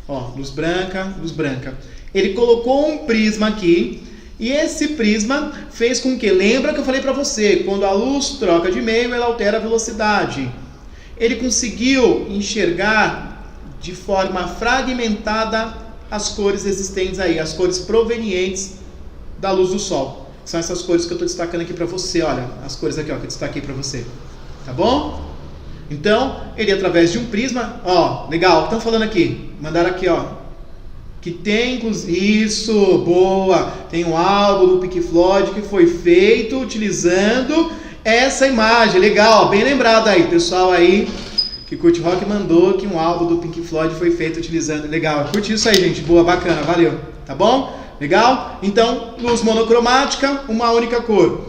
Ó, luz branca, luz branca. Ele colocou um prisma aqui. E esse prisma fez com que, lembra que eu falei para você, quando a luz troca de meio, ela altera a velocidade. Ele conseguiu enxergar de forma fragmentada as cores existentes aí, as cores provenientes da luz do sol. São essas cores que eu estou destacando aqui para você, olha, as cores aqui ó, que eu destaquei para você. Tá bom? Então, ele através de um prisma, ó, legal, estão falando aqui, mandaram aqui, ó, que tem, isso, boa, tem um álbum do Pink Floyd que foi feito utilizando essa imagem, legal, bem lembrado aí, pessoal aí que curte rock mandou que um álbum do Pink Floyd foi feito utilizando, legal, curte isso aí gente, boa, bacana, valeu, tá bom? Legal? Então, luz monocromática, uma única cor,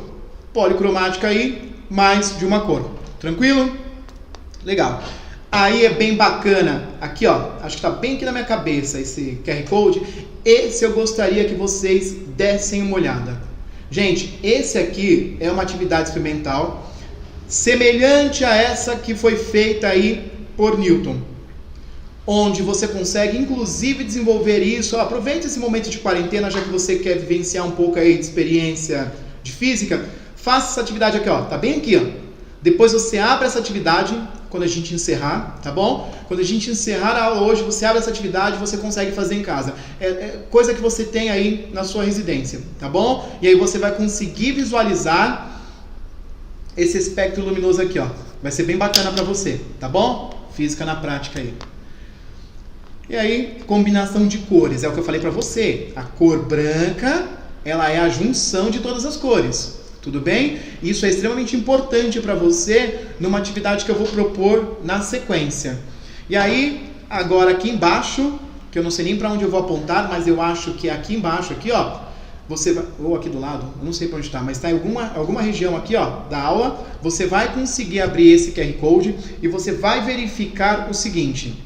policromática aí, mais de uma cor, tranquilo? Legal. Aí é bem bacana, aqui ó, acho que tá bem aqui na minha cabeça esse QR Code, esse eu gostaria que vocês dessem uma olhada. Gente, esse aqui é uma atividade experimental semelhante a essa que foi feita aí por Newton, onde você consegue inclusive desenvolver isso, ó, aproveite esse momento de quarentena, já que você quer vivenciar um pouco aí de experiência de física, faça essa atividade aqui ó, tá bem aqui ó. Depois você abre essa atividade quando a gente encerrar, tá bom? Quando a gente encerrar a aula hoje, você abre essa atividade e você consegue fazer em casa. É coisa que você tem aí na sua residência, tá bom? E aí você vai conseguir visualizar esse espectro luminoso aqui, ó. Vai ser bem bacana para você, tá bom? Física na prática aí. E aí, combinação de cores, é o que eu falei para você. A cor branca, ela é a junção de todas as cores. Tudo bem? Isso é extremamente importante para você numa atividade que eu vou propor na sequência. E aí, agora aqui embaixo, que eu não sei nem para onde eu vou apontar, mas eu acho que é aqui embaixo, aqui ó, você vai, ou aqui do lado, eu não sei para onde está, mas está em alguma região aqui ó, da aula, você vai conseguir abrir esse QR Code e você vai verificar o seguinte,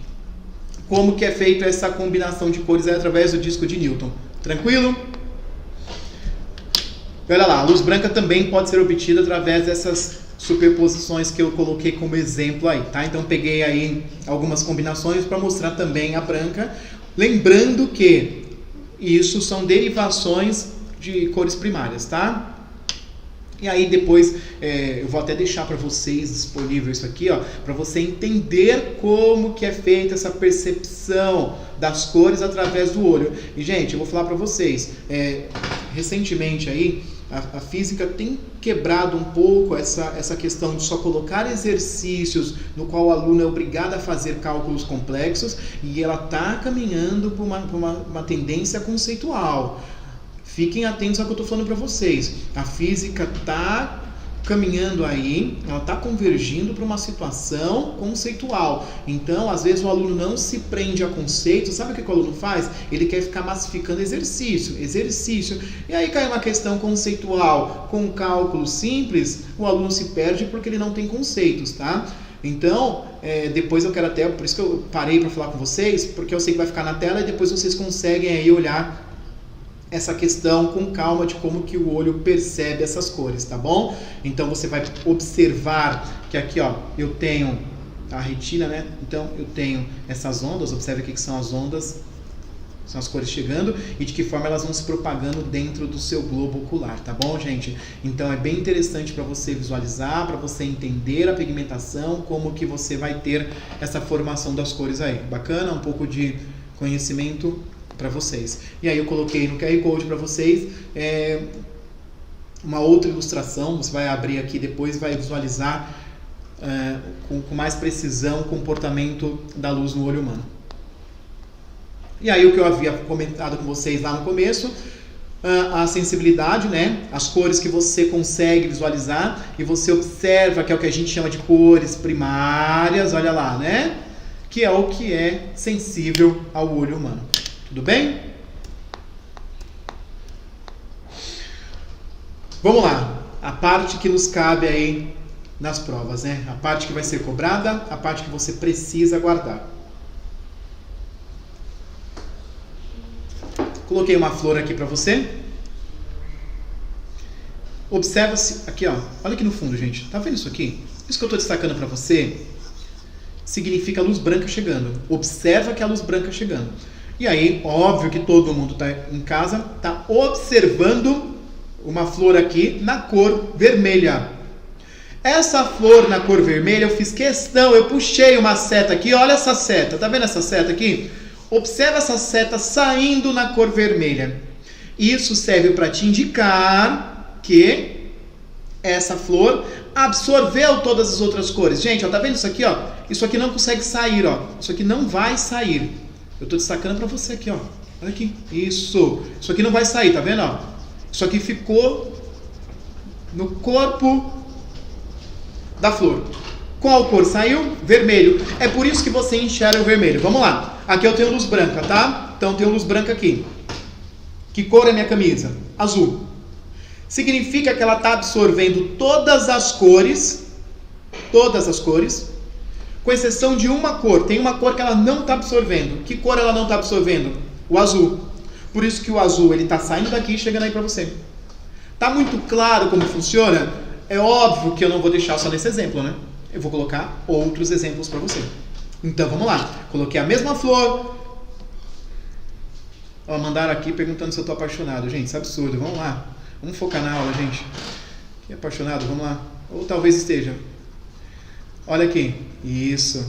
como que é feita essa combinação de cores através do disco de Newton. Tranquilo? Olha lá, a luz branca também pode ser obtida através dessas superposições que eu coloquei como exemplo aí, tá? Então peguei aí algumas combinações para mostrar também a branca, lembrando que isso são derivações de cores primárias, tá? E aí depois eu vou até deixar para vocês disponível isso aqui, ó, para você entender como que é feita essa percepção das cores através do olho. E gente, eu vou falar para vocês, recentemente aí a física tem quebrado um pouco essa questão de só colocar exercícios no qual o aluno é obrigado a fazer cálculos complexos e ela está caminhando para uma tendência conceitual. Fiquem atentos ao que eu estou falando para vocês. A física está caminhando aí, ela está convergindo para uma situação conceitual. Então, às vezes o aluno não se prende a conceitos. Sabe o que o aluno faz? Ele quer ficar massificando exercício. E aí cai uma questão conceitual com cálculo simples, o aluno se perde porque ele não tem conceitos, tá? Então, depois eu quero até, por isso que eu parei para falar com vocês, porque eu sei que vai ficar na tela e depois vocês conseguem aí olhar essa questão com calma de como que o olho percebe essas cores, tá bom? Então você vai observar que aqui, ó, eu tenho a retina, né? Então eu tenho essas ondas, observe aqui que são as ondas, são as cores chegando e de que forma elas vão se propagando dentro do seu globo ocular, tá bom, gente? Então é bem interessante para você visualizar, para você entender a pigmentação, como que você vai ter essa formação das cores aí. Bacana? Um pouco de conhecimento para vocês. E aí eu coloquei no QR Code para vocês uma outra ilustração, você vai abrir aqui depois e vai visualizar com mais precisão o comportamento da luz no olho humano. E aí o que eu havia comentado com vocês lá no começo, a sensibilidade, né? As cores que você consegue visualizar e você observa que é o que a gente chama de cores primárias, olha lá, né? Que é o que é sensível ao olho humano. Tudo bem? Vamos lá. A parte que nos cabe aí nas provas, né? A parte que vai ser cobrada, a parte que você precisa guardar. Coloquei uma flor aqui para você. Observa-se aqui, ó. Olha aqui no fundo, gente. Tá vendo isso aqui? Isso que eu estou destacando para você significa a luz branca chegando. Observa que a luz branca chegando. E aí, óbvio que todo mundo está em casa, está observando uma flor aqui na cor vermelha. Essa flor na cor vermelha, eu fiz questão, eu puxei uma seta aqui, olha essa seta, tá vendo essa seta aqui? Observa essa seta saindo na cor vermelha. Isso serve para te indicar que essa flor absorveu todas as outras cores. Gente, ó, tá vendo isso aqui, ó? Isso aqui não consegue sair, ó. Isso aqui não vai sair. Eu tô destacando para você aqui, ó. Olha aqui. Isso aqui não vai sair, tá vendo, ó? Isso aqui ficou no corpo da flor. Qual cor saiu? Vermelho. É por isso que você enxerga o vermelho. Vamos lá. Aqui eu tenho luz branca, tá? Então eu tenho luz branca aqui. Que cor é minha camisa? Azul. Significa que ela está absorvendo todas as cores, com exceção de uma cor. Tem uma cor que ela não está absorvendo. Que cor ela não está absorvendo? O azul. Por isso que o azul ele está saindo daqui e chegando aí para você. Tá muito claro como funciona? É óbvio que eu não vou deixar só nesse exemplo, né? Eu vou colocar outros exemplos para você. Então vamos lá. Coloquei a mesma flor. Ó, mandaram aqui perguntando se eu estou apaixonado. Gente, isso é absurdo. Vamos lá. Vamos focar na aula, gente. Quem é apaixonado? Vamos lá. Ou talvez esteja. Olha aqui. Isso.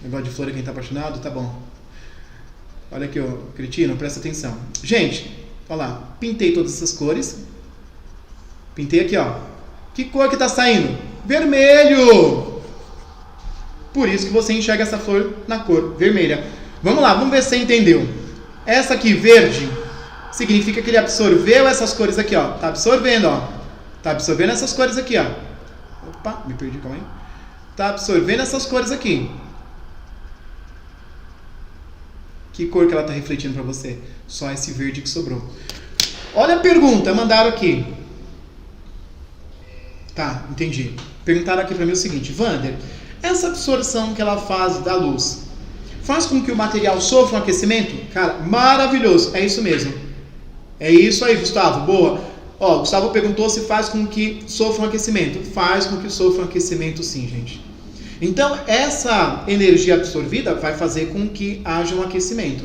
Negócio de flor, quem está apaixonado? Tá bom. Olha aqui, ó. Cretino, presta atenção. Gente, olha lá. Pintei todas essas cores. Pintei aqui, ó. Que cor que está saindo? Vermelho! Por isso que você enxerga essa flor na cor vermelha. Vamos lá, vamos ver se você entendeu. Essa aqui, verde, significa que ele absorveu essas cores aqui, ó. Tá absorvendo, ó. Tá absorvendo essas cores aqui, ó. Opa, me perdi, calma aí. Tá absorvendo essas cores aqui. Que cor que ela tá refletindo para você? Só esse verde que sobrou. Olha a pergunta, mandaram aqui. Tá, entendi. Perguntaram aqui para mim o seguinte: Wander, essa absorção que ela faz da luz faz com que o material sofra um aquecimento? Cara, maravilhoso. É isso mesmo. É isso aí, Gustavo. Boa. Ó, Gustavo perguntou se faz com que sofra um aquecimento. Faz com que sofra um aquecimento, sim, gente. Então, essa energia absorvida vai fazer com que haja um aquecimento.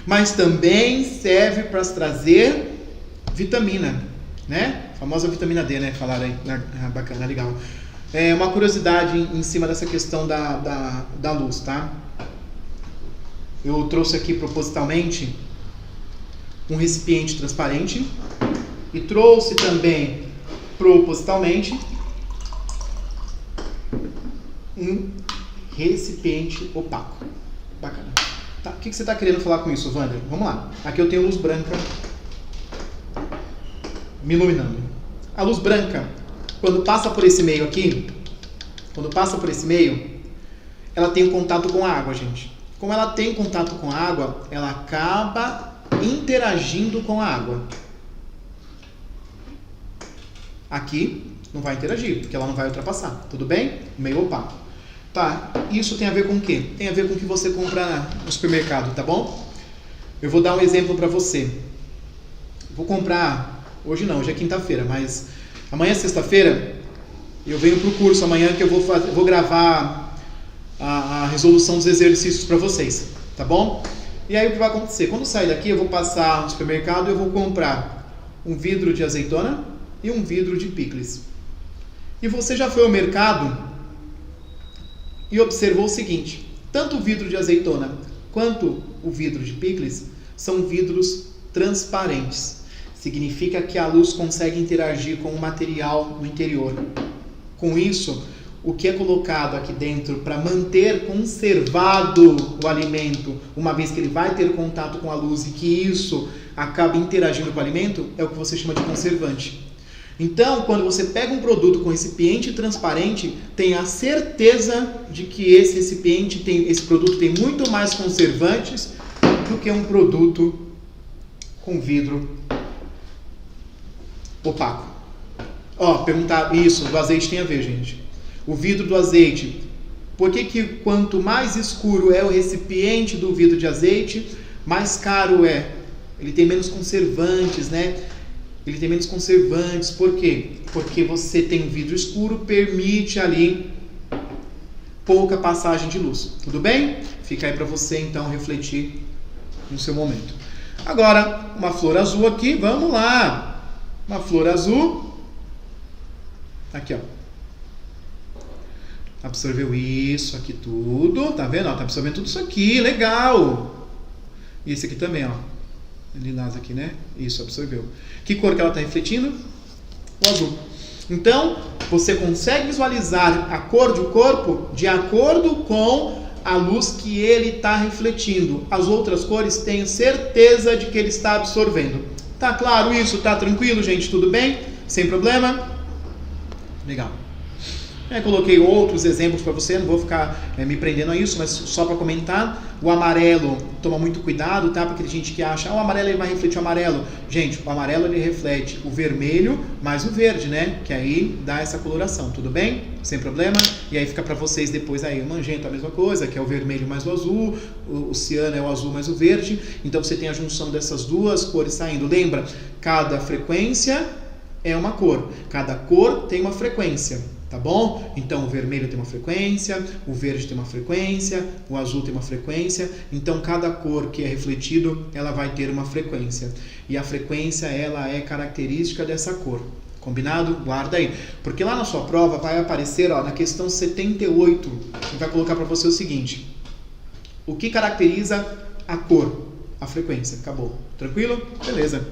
Mas também serve para trazer vitamina, né? A famosa vitamina D, né? Falaram aí. Bacana, legal. É uma curiosidade em cima dessa questão da luz, tá? Eu trouxe aqui propositalmente um recipiente transparente e trouxe também propositalmente um recipiente opaco. Bacana. Tá, o que você está querendo falar com isso, Wander? Vamos lá. Aqui eu tenho luz branca me iluminando. A luz branca, quando passa por esse meio aqui, ela tem contato com a água, gente. Como ela tem contato com a água, ela acaba interagindo com a água. Aqui não vai interagir, porque ela não vai ultrapassar. Tudo bem? Meio opaco. Tá, isso tem a ver com o quê? Tem a ver com o que você compra no supermercado, tá bom? Eu vou dar um exemplo para você. Vou comprar, hoje não, hoje é quinta-feira, mas amanhã é sexta-feira, eu venho pro curso amanhã que eu vou gravar a resolução dos exercícios para vocês, tá bom? E aí o que vai acontecer? Quando sair daqui eu vou passar no supermercado e eu vou comprar um vidro de azeitona e um vidro de picles. E você já foi ao mercado e observou o seguinte: tanto o vidro de azeitona quanto o vidro de picles são vidros transparentes. Significa que a luz consegue interagir com o material no interior. Com isso, o que é colocado aqui dentro para manter conservado o alimento, uma vez que ele vai ter contato com a luz e que isso acaba interagindo com o alimento, é o que você chama de conservante. Então, quando você pega um produto com recipiente transparente, tenha certeza de que esse produto tem muito mais conservantes do que um produto com vidro opaco. Ó, perguntar isso do azeite tem a ver, gente. O vidro do azeite, por que quanto mais escuro é o recipiente do vidro de azeite, mais caro é ele tem menos conservantes, né? Ele tem menos conservantes, por quê? Porque você tem um vidro escuro, permite ali pouca passagem de luz. Tudo bem? Fica aí para você então refletir no seu momento. Agora, uma flor azul aqui, vamos lá. Uma flor azul. Aqui, ó. Absorveu isso aqui tudo, tá vendo? Ó, tá absorvendo tudo isso aqui, legal. E esse aqui também, ó. Lilás aqui, né? Isso, absorveu. Que cor que ela tá refletindo? O azul. Então, você consegue visualizar a cor do corpo de acordo com a luz que ele está refletindo. As outras cores, tenho certeza de que ele está absorvendo. Tá claro isso? Tá tranquilo, gente? Tudo bem? Sem problema? Legal. Coloquei outros exemplos para você, não vou ficar me prendendo a isso, mas só para comentar. O amarelo, toma muito cuidado, tá? Porque tem gente que acha, o amarelo ele vai refletir o amarelo. Gente, o amarelo ele reflete o vermelho mais o verde, né? Que aí dá essa coloração, tudo bem? Sem problema? E aí fica para vocês depois aí o magenta a mesma coisa, que é o vermelho mais o azul, o ciano é o azul mais o verde. Então você tem a junção dessas duas cores saindo. Lembra? Cada frequência é uma cor, cada cor tem uma frequência. Tá bom? Então o vermelho tem uma frequência, o verde tem uma frequência, o azul tem uma frequência. Então cada cor que é refletido, ela vai ter uma frequência. E a frequência, ela é característica dessa cor. Combinado? Guarda aí. Porque lá na sua prova vai aparecer, ó, na questão 78, que vai colocar para você o seguinte. O que caracteriza a cor? A frequência. Acabou. Tranquilo? Beleza.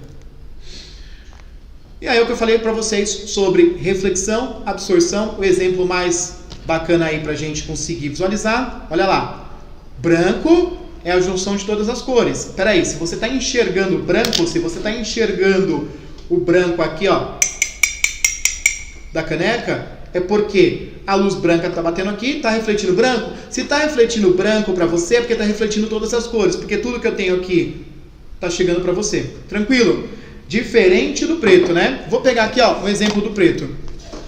E aí é o que eu falei para vocês sobre reflexão, absorção, o exemplo mais bacana aí para a gente conseguir visualizar. Olha lá, branco é a junção de todas as cores. Espera aí, se você está enxergando branco, se você está enxergando o branco aqui, ó, da caneca, é porque a luz branca está batendo aqui, está refletindo branco. Se está refletindo branco para você, é porque está refletindo todas as cores, porque tudo que eu tenho aqui está chegando para você. Tranquilo? Diferente do preto, né? Vou pegar aqui, ó, um exemplo do preto.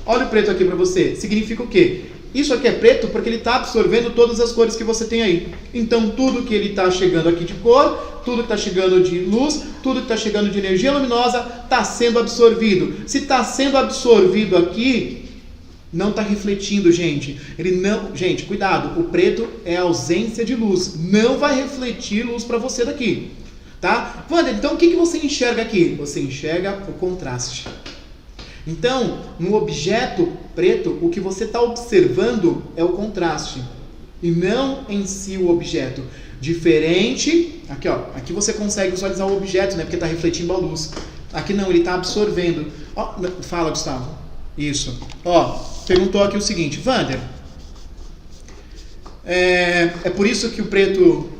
Olha o preto aqui para você. Significa o quê? Isso aqui é preto porque ele está absorvendo todas as cores que você tem aí. Então, tudo que ele está chegando aqui de cor, tudo que está chegando de luz, tudo que está chegando de energia luminosa, está sendo absorvido. Se está sendo absorvido aqui, não está refletindo, gente. Ele não... Gente, cuidado. O preto é a ausência de luz. Não vai refletir luz para você daqui. Tá? Wander, então o que você enxerga aqui? Você enxerga o contraste. Então, no objeto preto, o que você está observando é o contraste. E não em si o objeto. Diferente, aqui ó, aqui você consegue visualizar o objeto, né? Porque está refletindo a luz. Aqui não, ele está absorvendo. Ó, fala, Gustavo. Isso. Ó, perguntou aqui o seguinte, Wander, é por isso que o preto...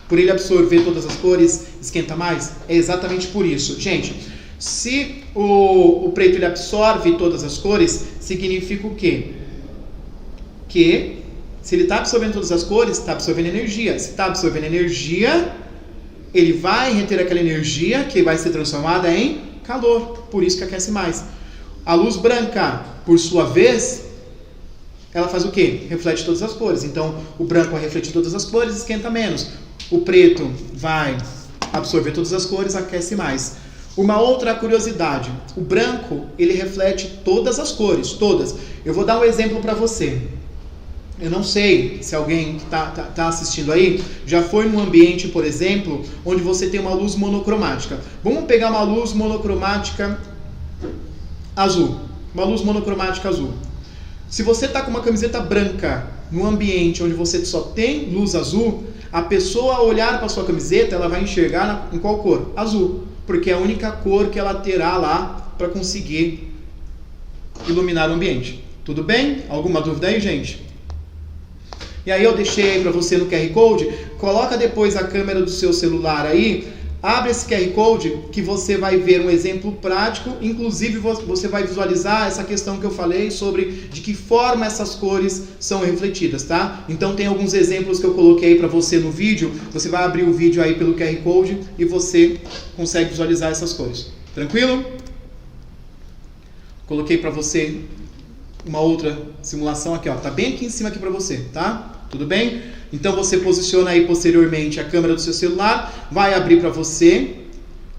Por ele absorver todas as cores, esquenta mais? É exatamente por isso. Gente, se o preto ele absorve todas as cores, significa o quê? Que se ele está absorvendo todas as cores, está absorvendo energia. Se está absorvendo energia, ele vai reter aquela energia que vai ser transformada em calor. Por isso que aquece mais. A luz branca, por sua vez, ela faz o quê? Reflete todas as cores. Então, o branco vai refletir todas as cores, esquenta menos. O preto vai absorver todas as cores, aquece mais. Uma outra curiosidade, o branco, ele reflete todas as cores, todas. Eu vou dar um exemplo para você. Eu não sei se alguém que tá assistindo aí já foi num ambiente, por exemplo, onde você tem uma luz monocromática. Vamos pegar uma luz monocromática azul. Uma luz monocromática azul. Se você está com uma camiseta branca num ambiente onde você só tem luz azul, a pessoa ao olhar para sua camiseta, ela vai enxergar em qual cor? Azul, porque é a única cor que ela terá lá para conseguir iluminar o ambiente. Tudo bem? Alguma dúvida aí, gente? E aí eu deixei aí para você no QR Code, coloca depois a câmera do seu celular aí, abre esse QR Code que você vai ver um exemplo prático, inclusive você vai visualizar essa questão que eu falei sobre de que forma essas cores são refletidas, tá? Então tem alguns exemplos que eu coloquei para você no vídeo, você vai abrir o vídeo aí pelo QR Code e você consegue visualizar essas cores. Tranquilo? Coloquei para você uma outra simulação aqui, ó, tá bem aqui em cima aqui para você, tá? Tudo bem? Então você posiciona aí posteriormente a câmera do seu celular, vai abrir para você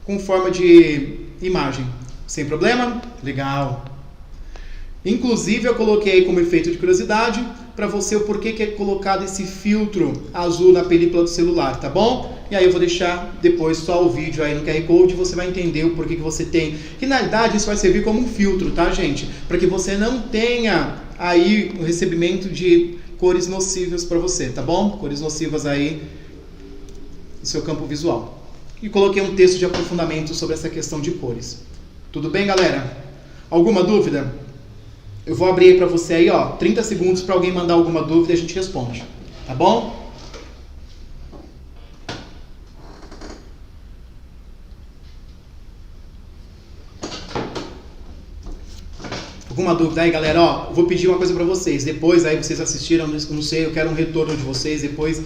com forma de imagem. Sem problema? Legal. Inclusive eu coloquei como efeito de curiosidade para você o porquê que é colocado esse filtro azul na película do celular, tá bom? E aí eu vou deixar depois só o vídeo aí no QR Code, você vai entender o porquê que você tem. Que na verdade isso vai servir como um filtro, tá, gente? Para que você não tenha aí o recebimento de cores nocivas para você, tá bom? Cores nocivas aí no seu campo visual. E coloquei um texto de aprofundamento sobre essa questão de cores. Tudo bem, galera? Alguma dúvida? Eu vou abrir aí para você aí, ó, 30 segundos para alguém mandar alguma dúvida e a gente responde. Tá bom? Alguma dúvida aí, galera? Ó, eu vou pedir uma coisa para vocês. Depois aí vocês assistiram, não sei, eu quero um retorno de vocês. Depois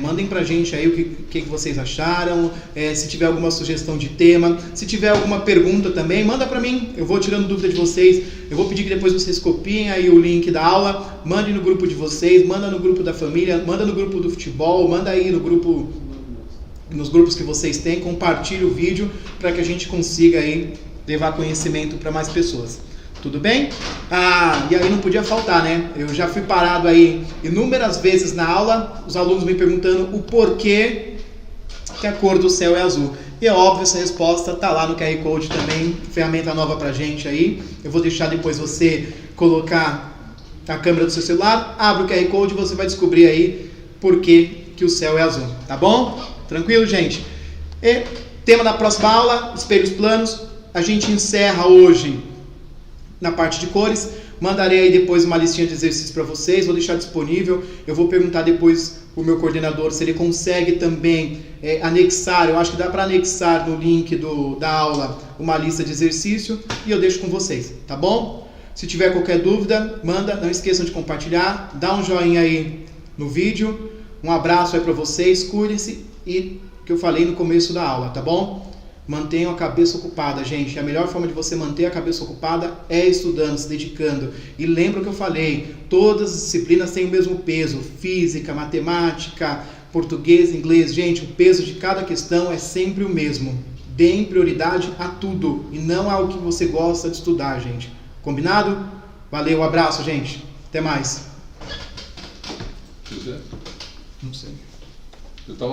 mandem pra gente aí o que vocês acharam, se tiver alguma sugestão de tema, se tiver alguma pergunta também, manda pra mim, eu vou tirando dúvida de vocês, eu vou pedir que depois vocês copiem aí o link da aula, mandem no grupo de vocês, manda no grupo da família, manda no grupo do futebol, manda aí no grupo, nos grupos que vocês têm, compartilhe o vídeo para que a gente consiga aí levar conhecimento para mais pessoas. Tudo bem? E aí não podia faltar, né? Eu já fui parado aí inúmeras vezes na aula, os alunos me perguntando o porquê que a cor do céu é azul. E é óbvio, essa resposta tá lá no QR Code também, ferramenta nova pra gente aí. Eu vou deixar depois você colocar a câmera do seu celular, abre o QR Code e você vai descobrir aí por que o céu é azul, tá bom? Tranquilo, gente? E tema da próxima aula, espelhos planos. A gente encerra hoje na parte de cores, mandarei aí depois uma listinha de exercícios para vocês, vou deixar disponível, eu vou perguntar depois o meu coordenador se ele consegue também anexar, eu acho que dá para anexar no link da aula uma lista de exercício e eu deixo com vocês, tá bom? Se tiver qualquer dúvida, manda, não esqueçam de compartilhar, dá um joinha aí no vídeo, um abraço aí para vocês, cuidem-se e que eu falei no começo da aula, tá bom? Mantenham a cabeça ocupada, gente. A melhor forma de você manter a cabeça ocupada é estudando, se dedicando. E lembra o que eu falei, todas as disciplinas têm o mesmo peso. Física, matemática, português, inglês. Gente, o peso de cada questão é sempre o mesmo. Deem prioridade a tudo e não ao que você gosta de estudar, gente. Combinado? Valeu, um abraço, gente. Até mais. Tudo certo? Não sei. Eu tava